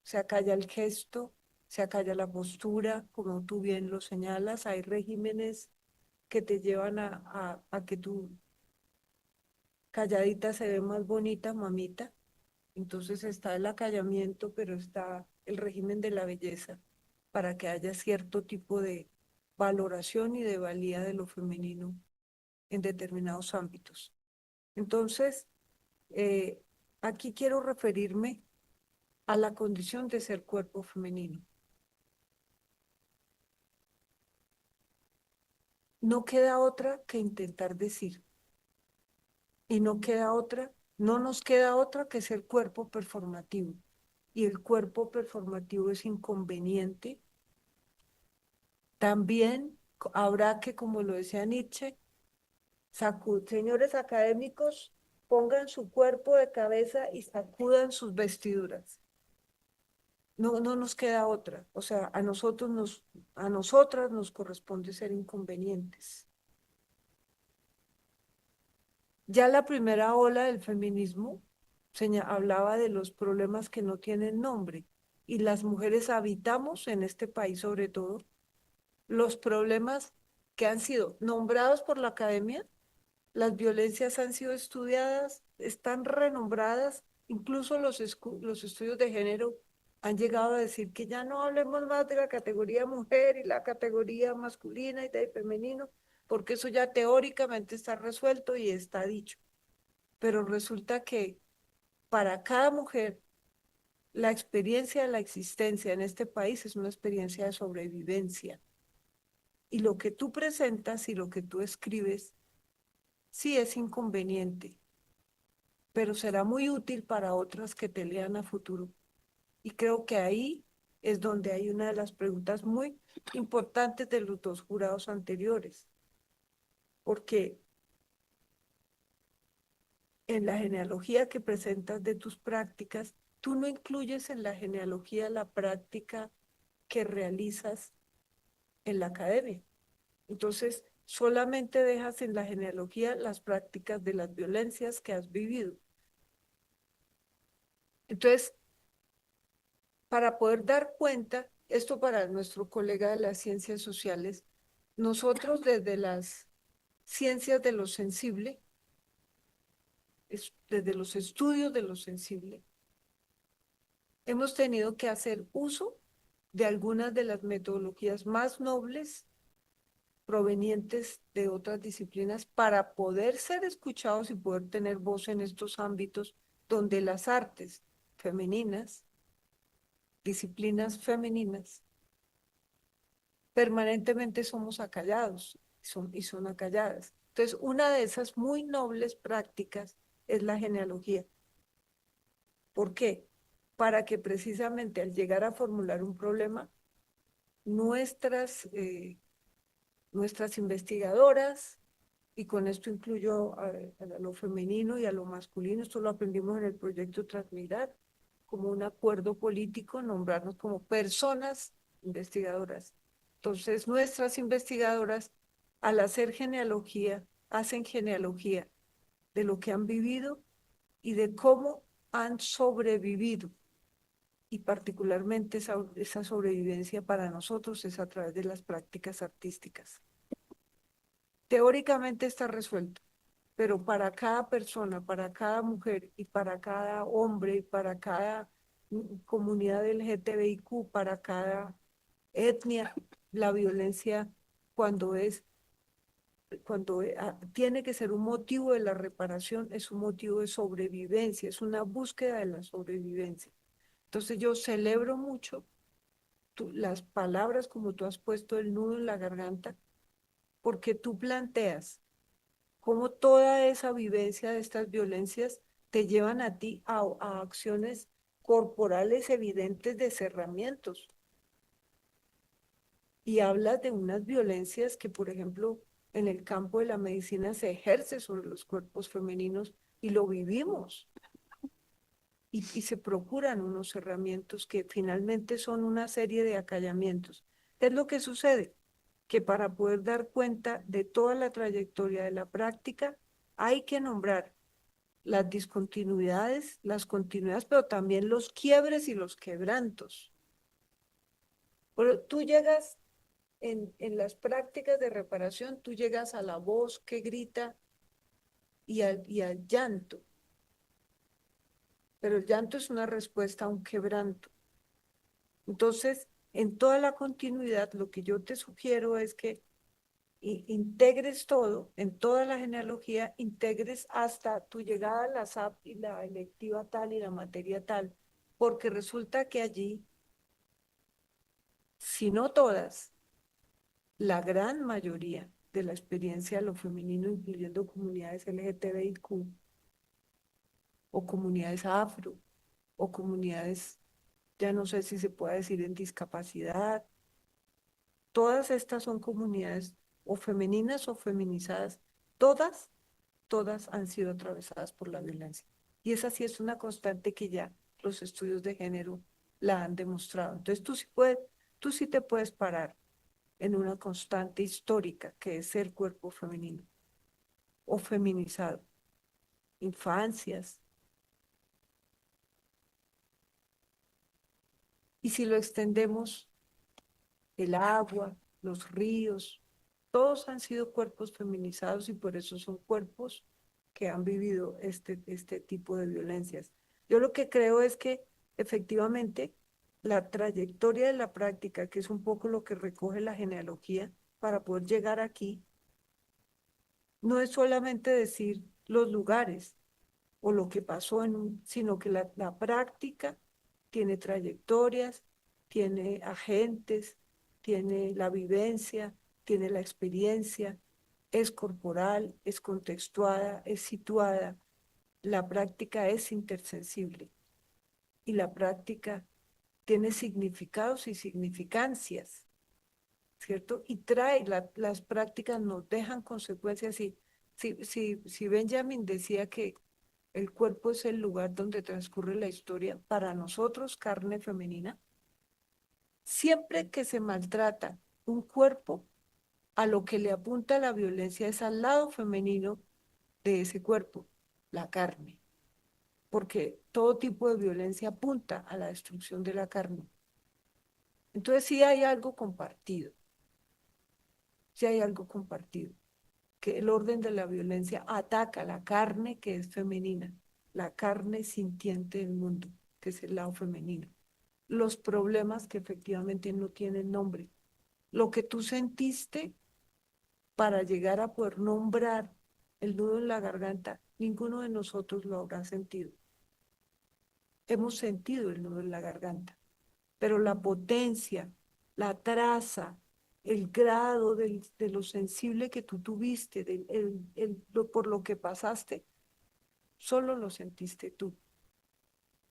Se acalla el gesto, se acalla la postura, como tú bien lo señalas. Hay regímenes que te llevan a que tu calladita se ve más bonita, mamita. Entonces está el acallamiento, pero está el régimen de la belleza para que haya cierto tipo de valoración y de valía de lo femenino en determinados ámbitos. Entonces, eh, aquí quiero referirme a la condición de ser cuerpo femenino. No queda otra que intentar decir, y no nos queda otra que ser cuerpo performativo. Y el cuerpo performativo es inconveniente. También habrá que, como lo decía Nietzsche, señores académicos, pongan su cuerpo de cabeza y sacudan sus vestiduras. No, no nos queda otra. O sea, a nosotras nos corresponde ser inconvenientes. Ya la primera ola del feminismo hablaba de los problemas que no tienen nombre, y las mujeres habitamos en este país, sobre todo, los problemas que han sido nombrados por la academia. Las violencias han sido estudiadas, están renombradas, incluso los estudios de género han llegado a decir que ya no hablemos más de la categoría mujer y la categoría masculina y de femenino, porque eso ya teóricamente está resuelto y está dicho. Pero resulta que para cada mujer la experiencia de la existencia en este país es una experiencia de sobrevivencia. Y lo que tú presentas y lo que tú escribes sí es inconveniente, pero será muy útil para otras que te lean a futuro. Y creo que ahí es donde hay una de las preguntas muy importantes de los dos jurados anteriores, porque en la genealogía que presentas de tus prácticas, tú no incluyes en la genealogía la práctica que realizas en la academia. Entonces, solamente dejas en la genealogía las prácticas de las violencias que has vivido. Entonces, para poder dar cuenta, esto para nuestro colega de las ciencias sociales, nosotros desde las ciencias de lo sensible, desde los estudios de lo sensible, hemos tenido que hacer uso de algunas de las metodologías más nobles provenientes de otras disciplinas para poder ser escuchados y poder tener voz en estos ámbitos donde las artes femeninas, disciplinas femeninas, permanentemente somos acallados y son acalladas. Entonces, una de esas muy nobles prácticas es la genealogía. ¿Por qué? Para que precisamente al llegar a formular un problema, nuestras investigadoras, y con esto incluyo a lo femenino y a lo masculino, esto lo aprendimos en el proyecto Transmigrar, como un acuerdo político, nombrarnos como personas investigadoras. Entonces, nuestras investigadoras, al hacer genealogía, hacen genealogía de lo que han vivido y de cómo han sobrevivido. Y particularmente esa sobrevivencia para nosotros es a través de las prácticas artísticas. Teóricamente está resuelto, pero para cada persona, para cada mujer y para cada hombre y para cada comunidad LGTBIQ, para cada etnia, la violencia cuando tiene que ser un motivo de la reparación, es un motivo de sobrevivencia, es una búsqueda de la sobrevivencia. Entonces yo celebro mucho las palabras como tú has puesto el nudo en la garganta, porque tú planteas cómo toda esa vivencia de estas violencias te llevan a ti a acciones corporales evidentes de cerramientos. Y hablas de unas violencias que, por ejemplo, en el campo de la medicina se ejerce sobre los cuerpos femeninos y lo vivimos. Y se procuran unos cerramientos que finalmente son una serie de acallamientos. ¿Qué es lo que sucede? Que para poder dar cuenta de toda la trayectoria de la práctica, hay que nombrar las discontinuidades, las continuidades, pero también los quiebres y los quebrantos. Pero tú llegas en las prácticas de reparación, tú llegas a la voz que grita y al llanto. Pero el llanto es una respuesta a un quebranto. Entonces, en toda la continuidad, lo que yo te sugiero es que integres todo, en toda la genealogía, integres hasta tu llegada a la SAP y la electiva tal y la materia tal, porque resulta que allí, si no todas, la gran mayoría de la experiencia de lo femenino, incluyendo comunidades LGTBIQ, o comunidades afro, o comunidades, ya no sé si se puede decir en discapacidad, todas estas son comunidades o femeninas o feminizadas, todas han sido atravesadas por la violencia. Y esa sí es una constante que ya los estudios de género la han demostrado. Entonces tú sí te puedes parar en una constante histórica que es el cuerpo femenino o feminizado, infancias. Y si lo extendemos, el agua, los ríos, todos han sido cuerpos feminizados y por eso son cuerpos que han vivido este tipo de violencias. Yo lo que creo es que efectivamente la trayectoria de la práctica, que es un poco lo que recoge la genealogía para poder llegar aquí, no es solamente decir los lugares o lo que pasó sino que la práctica tiene trayectorias, tiene agentes, tiene la vivencia, tiene la experiencia, es corporal, es contextuada, es situada. La práctica es intersensible y la práctica tiene significados y significancias, ¿cierto? Y las prácticas nos dejan consecuencias. Si Benjamin decía que el cuerpo es el lugar donde transcurre la historia, para nosotros, carne femenina, siempre que se maltrata un cuerpo, a lo que le apunta la violencia es al lado femenino de ese cuerpo, la carne, porque todo tipo de violencia apunta a la destrucción de la carne. Entonces sí hay algo compartido, sí hay algo compartido, que el orden de la violencia ataca la carne que es femenina, la carne sintiente del mundo, que es el lado femenino. los problemas que efectivamente no tienen nombre. Lo que tú sentiste para llegar a poder nombrar el nudo en la garganta, ninguno de nosotros lo habrá sentido. Hemos sentido el nudo en la garganta, pero la potencia, la traza, el grado de lo sensible que tú tuviste, por lo que pasaste, solo lo sentiste tú.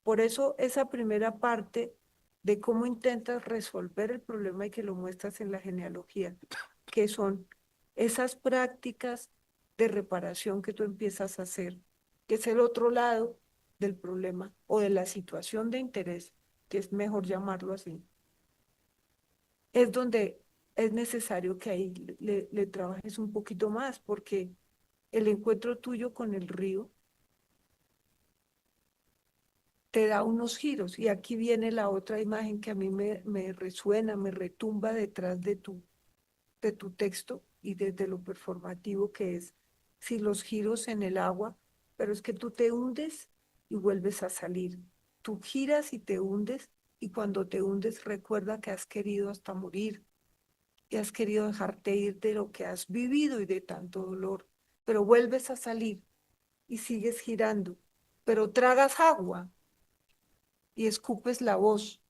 Por eso esa primera parte de cómo intentas resolver el problema y que lo muestras en la genealogía, que son esas prácticas de reparación que tú empiezas a hacer, que es el otro lado del problema o de la situación de interés, que es mejor llamarlo así, es donde es necesario que ahí le trabajes un poquito más, porque el encuentro tuyo con el río te da unos giros. Y aquí viene la otra imagen que a mí me resuena, me retumba detrás de tu texto y desde lo performativo que es, si los giros en el agua, pero es que tú te hundes y vuelves a salir. Tú giras y te hundes y cuando te hundes recuerda que has querido hasta morir y has querido dejarte ir de lo que has vivido y de tanto dolor, pero vuelves a salir y sigues girando, pero tragas agua y escupes la voz,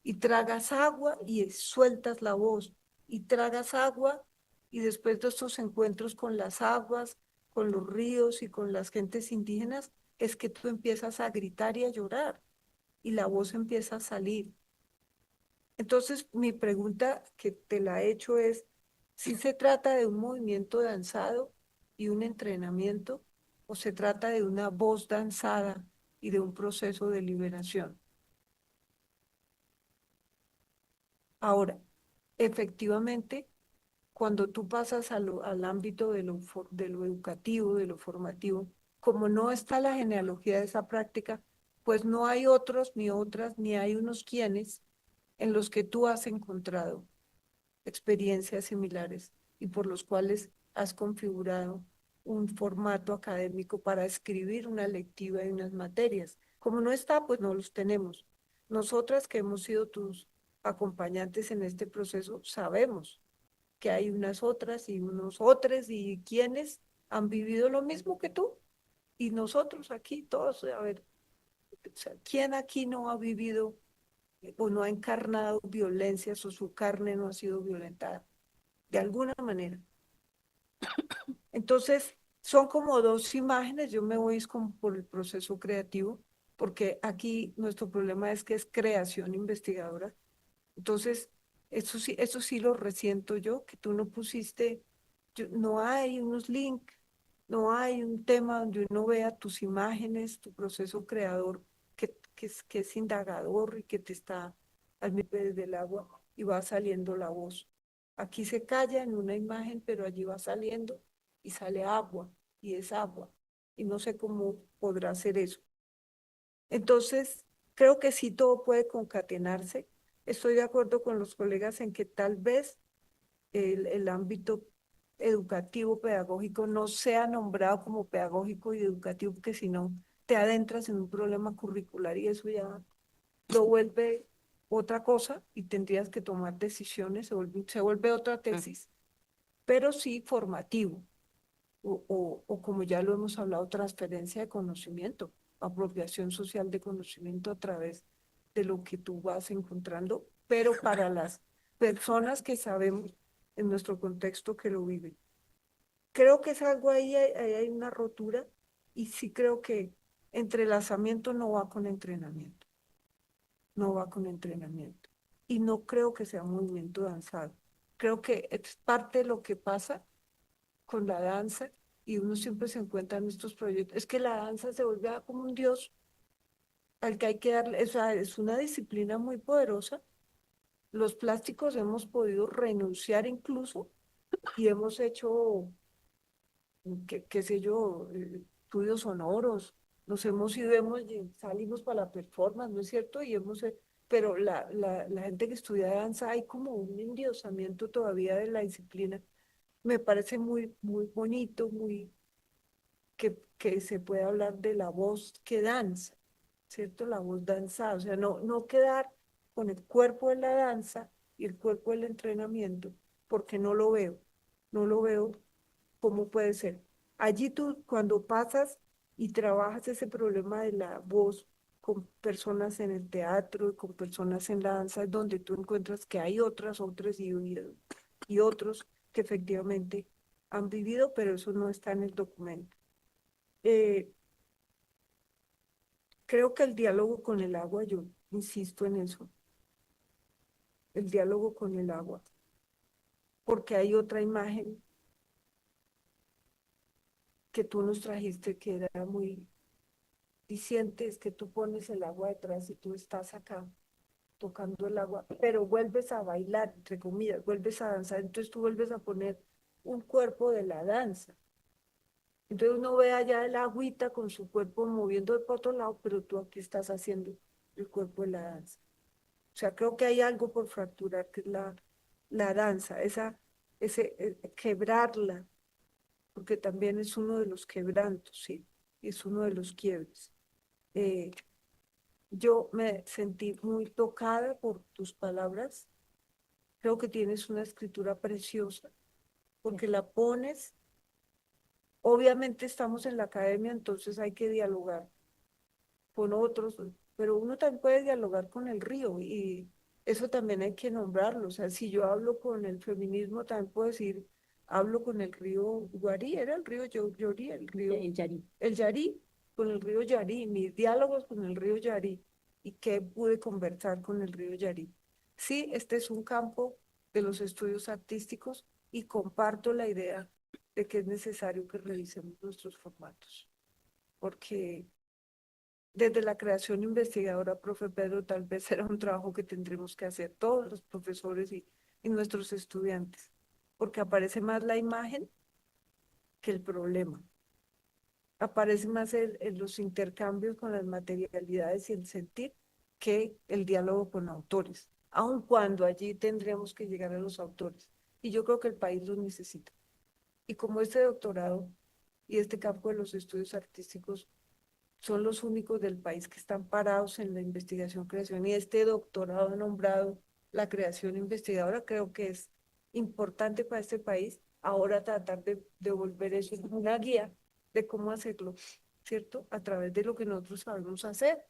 y tragas agua y sueltas la voz, y tragas agua, y después de estos encuentros con las aguas, con los ríos y con las gentes indígenas, es que tú empiezas a gritar y a llorar, y la voz empieza a salir. Entonces, mi pregunta que te la he hecho es, ¿si se trata de un movimiento danzado y un entrenamiento, o se trata de una voz danzada y de un proceso de liberación? Ahora, efectivamente, cuando tú pasas al ámbito de lo educativo, de lo formativo, como no está la genealogía de esa práctica, pues no hay otros ni otras, ni hay unos quienes en los que tú has encontrado experiencias similares y por los cuales has configurado un formato académico para escribir una lectiva y unas materias. Como no está, pues no los tenemos. Nosotras que hemos sido tus acompañantes en este proceso, sabemos que hay unas otras y unos otros y quienes han vivido lo mismo que tú. Y nosotros aquí todos, a ver, o sea, ¿quién aquí no ha vivido o no ha encarnado violencias o su carne no ha sido violentada de alguna manera? Entonces, son como dos imágenes, yo me voy como por el proceso creativo, porque aquí nuestro problema es que es creación investigadora. Entonces, eso sí lo resiento yo, que tú no pusiste, no hay unos links, no hay un tema donde uno vea tus imágenes, tu proceso creador, que es indagador y que te está al nivel del agua y va saliendo la voz. Aquí se calla en una imagen, pero allí va saliendo y sale agua, y es agua. Y no sé cómo podrá hacer eso. Entonces, creo que sí todo puede concatenarse. Estoy de acuerdo con los colegas en que tal vez el ámbito educativo, pedagógico, no sea nombrado como pedagógico y educativo, porque si no, te adentras en un problema curricular y eso ya lo vuelve otra cosa y tendrías que tomar decisiones, se vuelve otra tesis, pero sí formativo o como ya lo hemos hablado, transferencia de conocimiento, apropiación social de conocimiento a través de lo que tú vas encontrando, pero para las personas que sabemos en nuestro contexto que lo viven. Creo que es algo ahí, ahí hay una rotura y sí creo que entrelazamiento no va con entrenamiento, no va con entrenamiento. Y no creo que sea un movimiento danzado. Creo que es parte de lo que pasa con la danza y uno siempre se encuentra en estos proyectos. Es que la danza se vuelve como un dios al que hay que darle, o sea, es una disciplina muy poderosa. Los plásticos hemos podido renunciar incluso y hemos hecho, qué sé yo, estudios sonoros, nos hemos ido, salimos para la performance, ¿no es cierto? Y pero la gente que estudia danza hay como un endiosamiento todavía de la disciplina. Me parece muy, muy bonito, que se puede hablar de la voz que danza, ¿cierto? La voz danzada, o sea, no quedar con el cuerpo de la danza y el cuerpo del entrenamiento, porque no lo veo, no lo veo cómo puede ser. Allí tú cuando pasas y trabajas ese problema de la voz con personas en el teatro y con personas en la danza, es donde tú encuentras que hay otras y otros que efectivamente han vivido, pero eso no está en el documento. Creo que el diálogo con el agua, yo insisto en eso, el diálogo con el agua, porque hay otra imagen que tú nos trajiste que era muy diciente, es que tú pones el agua detrás y tú estás acá tocando el agua, pero vuelves a bailar, entre comillas, vuelves a danzar, entonces tú vuelves a poner un cuerpo de la danza. Entonces uno ve allá el agüita con su cuerpo moviendo de para otro lado, pero tú aquí estás haciendo el cuerpo de la danza. O sea, creo que hay algo por fracturar, que es la danza, quebrarla, porque también es uno de los quebrantos, sí, es uno de los quiebres. Eh, yo me sentí muy tocada por tus palabras. Creo que tienes una escritura preciosa, porque la pones. Obviamente estamos en la academia, entonces hay que dialogar con otros, pero uno también puede dialogar con el río y eso también hay que nombrarlo. O sea, si yo hablo con el feminismo, también puedo decir, hablo con el río Guarí, era el río Llorí, Yari. el Yarí, con el río Yarí, mis diálogos con el río Yarí y qué pude conversar con el río Yarí. Sí, este es un campo de los estudios artísticos y comparto la idea de que es necesario que revisemos nuestros formatos, porque desde la creación investigadora, profe Pedro, tal vez será un trabajo que tendremos que hacer todos los profesores y nuestros estudiantes, porque aparece más la imagen que el problema. Aparece más los intercambios con las materialidades y el sentir que el diálogo con autores, aun cuando allí tendremos que llegar a los autores. Y yo creo que el país los necesita. Y como este doctorado y este campo de los estudios artísticos son los únicos del país que están parados en la investigación, creación, y este doctorado nombrado la creación investigadora, creo que es importante para este país ahora tratar de volver eso en una guía de cómo hacerlo, ¿cierto? A través de lo que nosotros sabemos hacer.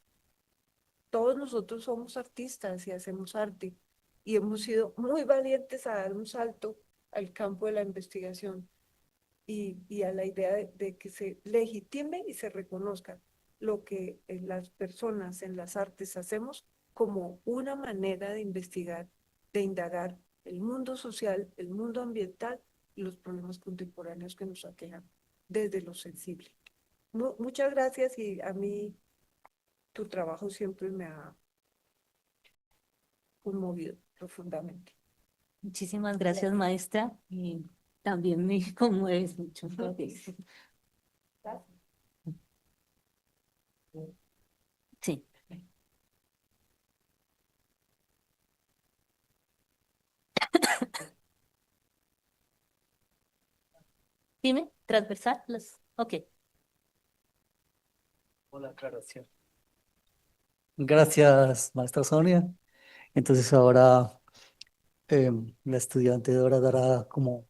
Todos nosotros somos artistas y hacemos arte y hemos sido muy valientes a dar un salto al campo de la investigación y a la idea de que se legitime y se reconozca lo que las personas en las artes hacemos como una manera de investigar, de indagar el mundo social, el mundo ambiental y los problemas contemporáneos que nos aquejan desde lo sensible. Muchas gracias y a mí tu trabajo siempre me ha conmovido profundamente. Muchísimas gracias, maestra. Y también me conmueves mucho. Gracias. Sí. Dime, transversal. Ok. Hola, aclaración. Gracias, maestra Sonia. Entonces ahora la estudiante Dora dará como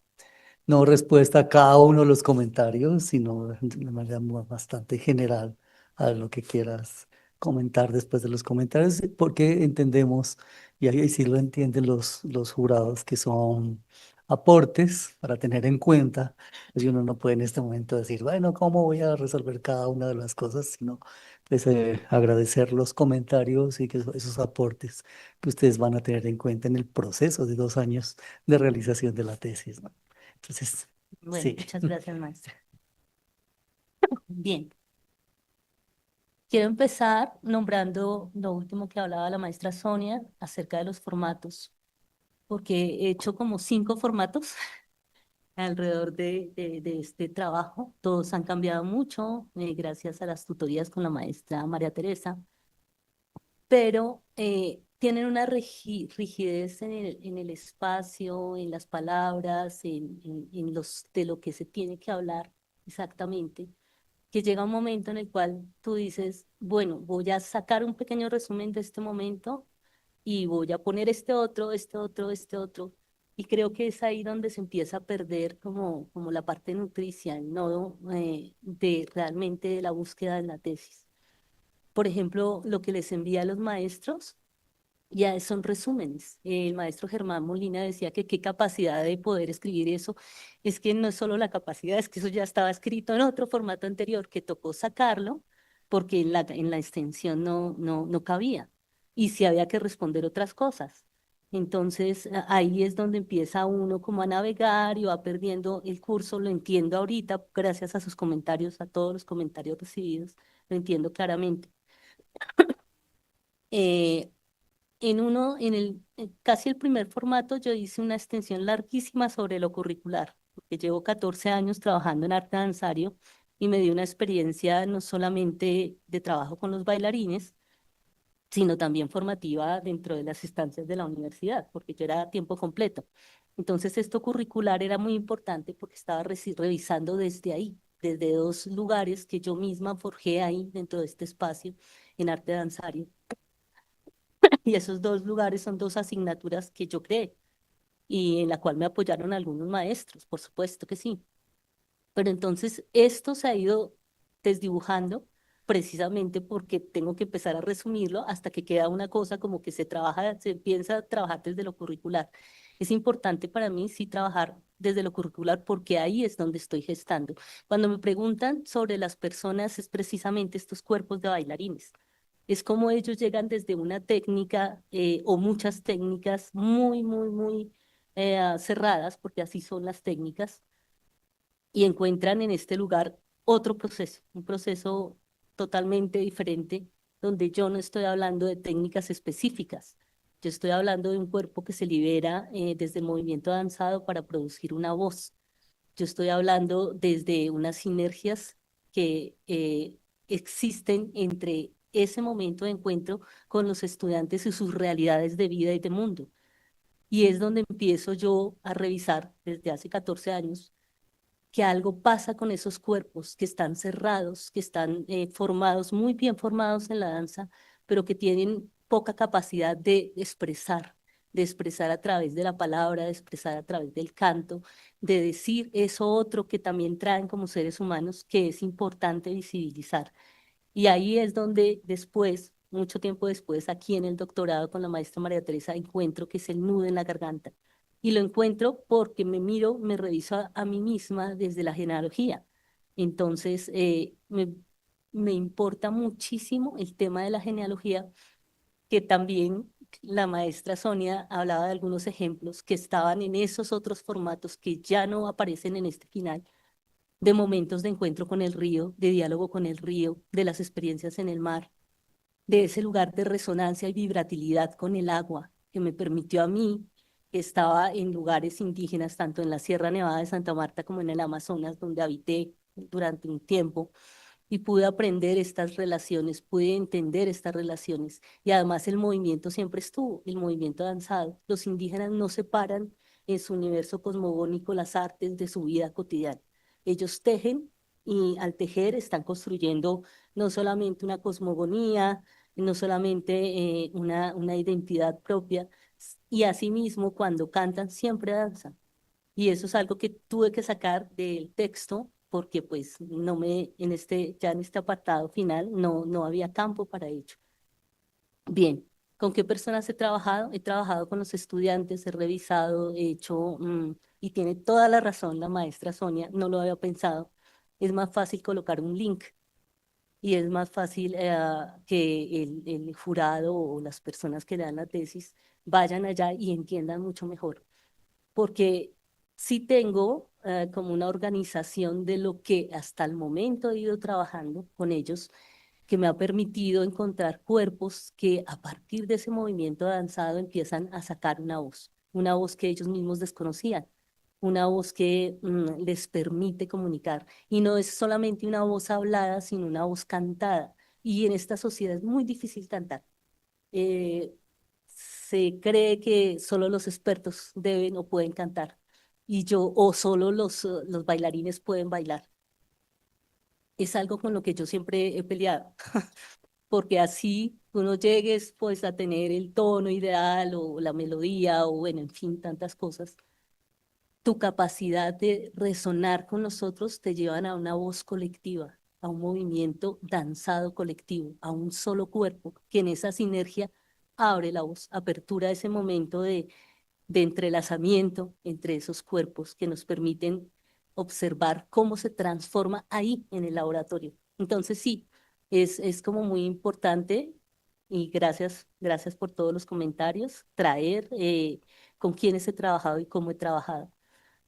no respuesta a cada uno de los comentarios, sino de una manera bastante general a lo que quieras comentar después de los comentarios, porque entendemos, y ahí sí lo entienden los jurados, que son aportes para tener en cuenta, pues y uno no puede en este momento decir, bueno, ¿cómo voy a resolver cada una de las cosas? Sino pues, agradecer los comentarios y que esos aportes que ustedes van a tener en cuenta en el proceso de 2 años de realización de la tesis, ¿no? Entonces, Bueno, sí. muchas gracias, maestra. Bien. Quiero empezar nombrando lo último que hablaba la maestra Sonia acerca de los formatos, porque he hecho como 5 formatos alrededor de este trabajo. Todos han cambiado mucho gracias a las tutorías con la maestra María Teresa, pero tienen una rigidez en el espacio, en las palabras, en de lo que se tiene que hablar exactamente, que llega un momento en el cual tú dices, bueno, voy a sacar un pequeño resumen de este momento y voy a poner este otro, este otro, este otro. Y creo que es ahí donde se empieza a perder como la parte nutricia, el nodo de realmente de la búsqueda de la tesis. Por ejemplo, lo que les envía a los maestros ya son resúmenes. El maestro Germán Molina decía que qué capacidad de poder escribir eso, es que no es solo la capacidad, es que eso ya estaba escrito en otro formato anterior que tocó sacarlo porque en la extensión no cabía y si había que responder otras cosas. Entonces ahí es donde empieza uno como a navegar y va perdiendo el curso, lo entiendo ahorita gracias a sus comentarios, a todos los comentarios recibidos, lo entiendo claramente. Eh, casi el primer formato, yo hice una extensión larguísima sobre lo curricular, porque llevo 14 años trabajando en arte danzario y me dio una experiencia no solamente de trabajo con los bailarines, sino también formativa dentro de las instancias de la universidad, porque yo era a tiempo completo. Entonces, esto curricular era muy importante porque estaba revisando desde ahí, desde dos lugares que yo misma forjé ahí dentro de este espacio en arte danzario. Y esos dos lugares son dos asignaturas que yo creé y en la cual me apoyaron algunos maestros, por supuesto que sí. Pero entonces esto se ha ido desdibujando precisamente porque tengo que empezar a resumirlo hasta que queda una cosa como que se empieza a trabajar desde lo curricular. Es importante para mí sí trabajar desde lo curricular porque ahí es donde estoy gestando. Cuando me preguntan sobre las personas es precisamente estos cuerpos de bailarines. Es como ellos llegan desde una técnica o muchas técnicas muy cerradas, porque así son las técnicas, y encuentran en este lugar otro proceso, un proceso totalmente diferente, donde yo no estoy hablando de técnicas específicas, yo estoy hablando de un cuerpo que se libera desde el movimiento danzado para producir una voz. Yo estoy hablando desde unas sinergias que existen entre ese momento de encuentro con los estudiantes y sus realidades de vida y de mundo. Y es donde empiezo yo a revisar desde hace 14 años que algo pasa con esos cuerpos que están cerrados, que están formados, muy bien formados en la danza, pero que tienen poca capacidad de expresar a través de la palabra, de expresar a través del canto, de decir eso otro que también traen como seres humanos, que es importante visibilizar. Y ahí es donde después, mucho tiempo después, aquí en el doctorado con la maestra María Teresa, encuentro que es el nudo en la garganta. Y lo encuentro porque me miro, me reviso a mí misma desde la genealogía. Entonces, me importa muchísimo el tema de la genealogía, que también la maestra Sonia hablaba de algunos ejemplos que estaban en esos otros formatos que ya no aparecen en este final de momentos de encuentro con el río, de diálogo con el río, de las experiencias en el mar, de ese lugar de resonancia y vibratilidad con el agua que me permitió a mí, que estaba en lugares indígenas, tanto en la Sierra Nevada de Santa Marta como en el Amazonas, donde habité durante un tiempo, y pude aprender estas relaciones, pude entender estas relaciones, y además el movimiento siempre estuvo, el movimiento danzado. Los indígenas no separan en su universo cosmogónico las artes de su vida cotidiana. Ellos tejen y al tejer están construyendo no solamente una cosmogonía, no solamente una identidad propia, y asimismo cuando cantan siempre danzan. Y eso es algo que tuve que sacar del texto porque pues ya en este apartado final no había campo para ello. Bien, ¿con qué personas he trabajado? He trabajado con los estudiantes, he revisado, he hecho, y tiene toda la razón la maestra Sonia, no lo había pensado. Es más fácil colocar un link y es más fácil que el jurado o las personas que dan la tesis vayan allá y entiendan mucho mejor porque sí tengo como una organización de lo que hasta el momento he ido trabajando con ellos, que me ha permitido encontrar cuerpos que a partir de ese movimiento danzado empiezan a sacar una voz que ellos mismos desconocían, una voz que les permite comunicar. Y no es solamente una voz hablada, sino una voz cantada. Y en esta sociedad es muy difícil cantar. Eh, Se cree que solo los expertos deben o pueden cantar o solo los bailarines pueden bailar. Es algo con lo que yo siempre he peleado, porque así tú no llegues pues a tener el tono ideal o la melodía o bueno, en fin, tantas cosas. Tu capacidad de resonar con nosotros te llevan a una voz colectiva, a un movimiento danzado colectivo, a un solo cuerpo que en esa sinergia abre la voz, apertura ese momento de entrelazamiento entre esos cuerpos que nos permiten observar cómo se transforma ahí en el laboratorio. Entonces sí, es como muy importante y gracias por todos los comentarios, traer con quiénes he trabajado y cómo he trabajado.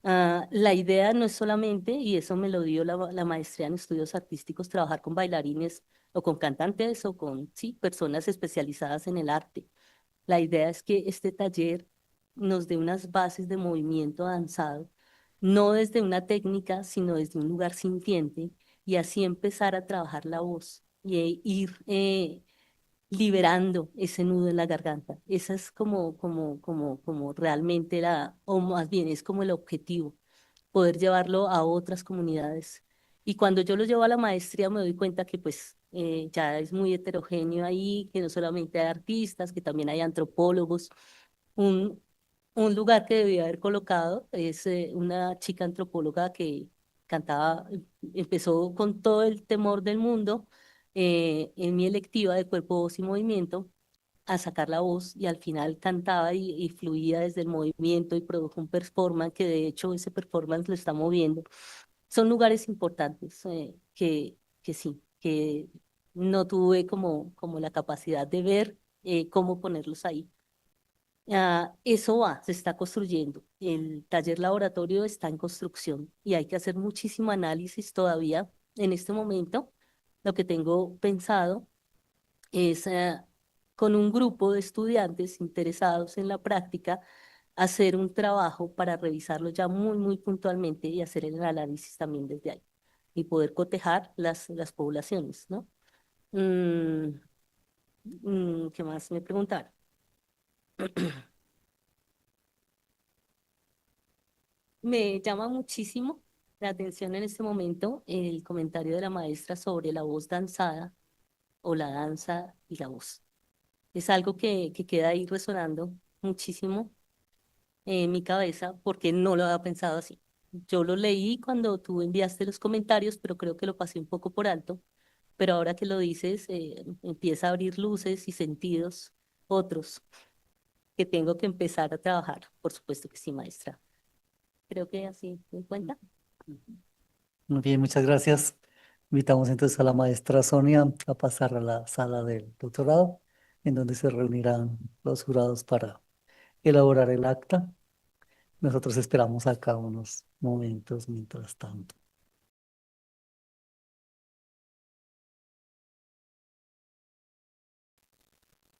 La idea no es solamente, y eso me lo dio la maestría en estudios artísticos, trabajar con bailarines o con cantantes o con, sí, personas especializadas en el arte. La idea es que este taller nos dé unas bases de movimiento danzado, no desde una técnica, sino desde un lugar sintiente, y así empezar a trabajar la voz y ir liberando ese nudo en la garganta. Esa es como realmente o más bien es como el objetivo, poder llevarlo a otras comunidades. Y cuando yo lo llevo a la maestría me doy cuenta que pues ya es muy heterogéneo ahí, que no solamente hay artistas, que también hay antropólogos. Un, un lugar que debía haber colocado es una chica antropóloga que cantaba, empezó con todo el temor del mundo en mi electiva de cuerpo, voz y movimiento a sacar la voz y al final cantaba y fluía desde el movimiento y produjo un performance que de hecho ese performance lo está moviendo. Son lugares importantes que sí, que no tuve como la capacidad de ver cómo ponerlos ahí. Eso va, se está construyendo. El taller laboratorio está en construcción y hay que hacer muchísimo análisis todavía en este momento. Lo que tengo pensado es con un grupo de estudiantes interesados en la práctica, hacer un trabajo para revisarlo ya muy puntualmente y hacer el análisis también desde ahí y poder cotejar las poblaciones, ¿no? Mm, ¿Qué más me preguntaron? Me llama muchísimo la atención en este momento el comentario de la maestra sobre la voz danzada o la danza y la voz. Es algo que queda ahí resonando muchísimo en mi cabeza porque no lo había pensado así. Yo lo leí cuando tú enviaste los comentarios, pero creo que lo pasé un poco por alto. Pero ahora que lo dices, empieza a abrir luces y sentidos otros que tengo que empezar a trabajar. Por supuesto que sí, maestra. Creo que así me cuenta. Muy bien, muchas gracias. Invitamos entonces a la maestra Sonia a pasar a la sala del doctorado, en donde se reunirán los jurados para elaborar el acta. Nosotros esperamos acá unos momentos mientras tanto.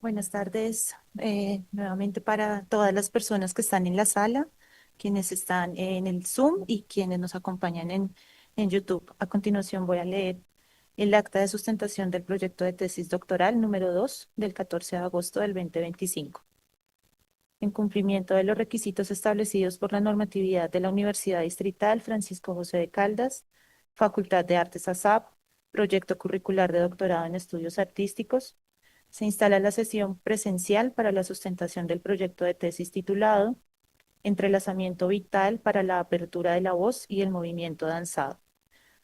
Buenas tardes, nuevamente para todas las personas que están en la sala, quienes están en el Zoom y quienes nos acompañan en YouTube. A continuación voy a leer el acta de sustentación del proyecto de tesis doctoral número 2 del 14 de agosto del 2025. En cumplimiento de los requisitos establecidos por la normatividad de la Universidad Distrital Francisco José de Caldas, Facultad de Artes ASAP, proyecto curricular de doctorado en estudios artísticos, se instala la sesión presencial para la sustentación del proyecto de tesis titulado Entrelazamiento vital para la apertura de la voz y el movimiento danzado,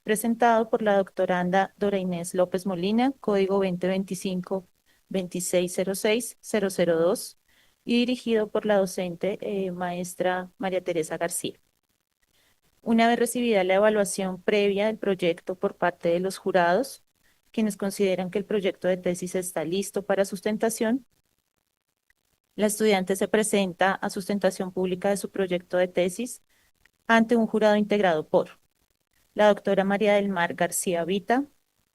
presentado por la doctoranda Dora Inés López Molina, código 2025-2606-002, y dirigido por la docente maestra María Teresa García. Una vez recibida la evaluación previa del proyecto por parte de los jurados, quienes consideran que el proyecto de tesis está listo para sustentación, la estudiante se presenta a sustentación pública de su proyecto de tesis ante un jurado integrado por la doctora María del Mar García Vita,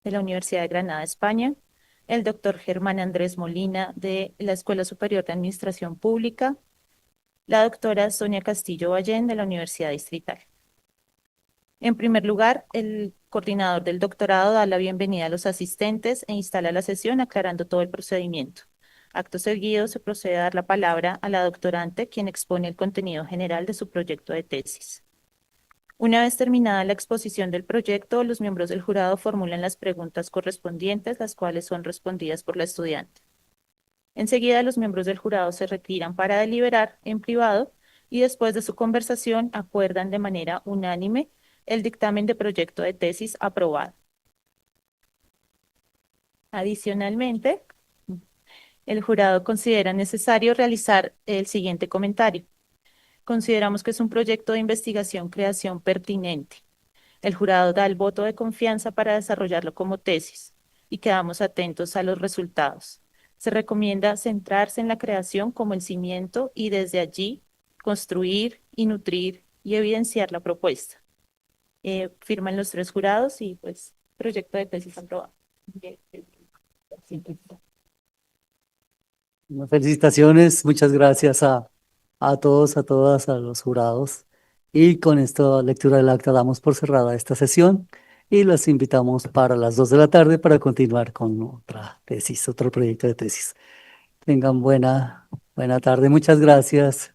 de la Universidad de Granada, España, el doctor Germán Andrés Molina, de la Escuela Superior de Administración Pública, la doctora Sonia Castillo Ballén, de la Universidad Distrital. En primer lugar, el coordinador del doctorado da la bienvenida a los asistentes e instala la sesión aclarando todo el procedimiento. Acto seguido, se procede a dar la palabra a la doctorante, quien expone el contenido general de su proyecto de tesis. Una vez terminada la exposición del proyecto, los miembros del jurado formulan las preguntas correspondientes, las cuales son respondidas por la estudiante. Enseguida, los miembros del jurado se retiran para deliberar en privado y después de su conversación acuerdan de manera unánime el dictamen de proyecto de tesis aprobado. Adicionalmente, el jurado considera necesario realizar el siguiente comentario. Consideramos que es un proyecto de investigación-creación pertinente. El jurado da el voto de confianza para desarrollarlo como tesis y quedamos atentos a los resultados. Se recomienda centrarse en la creación como el cimiento y desde allí construir y nutrir y evidenciar la propuesta. Firman los 3 jurados y pues proyecto de tesis aprobado. Bueno, felicitaciones, muchas gracias a todos, a todas, a los jurados. Y con esta lectura del acta damos por cerrada esta sesión y los invitamos para las 2 de la tarde para continuar con otra tesis, otro proyecto de tesis. Tengan buena tarde, muchas gracias.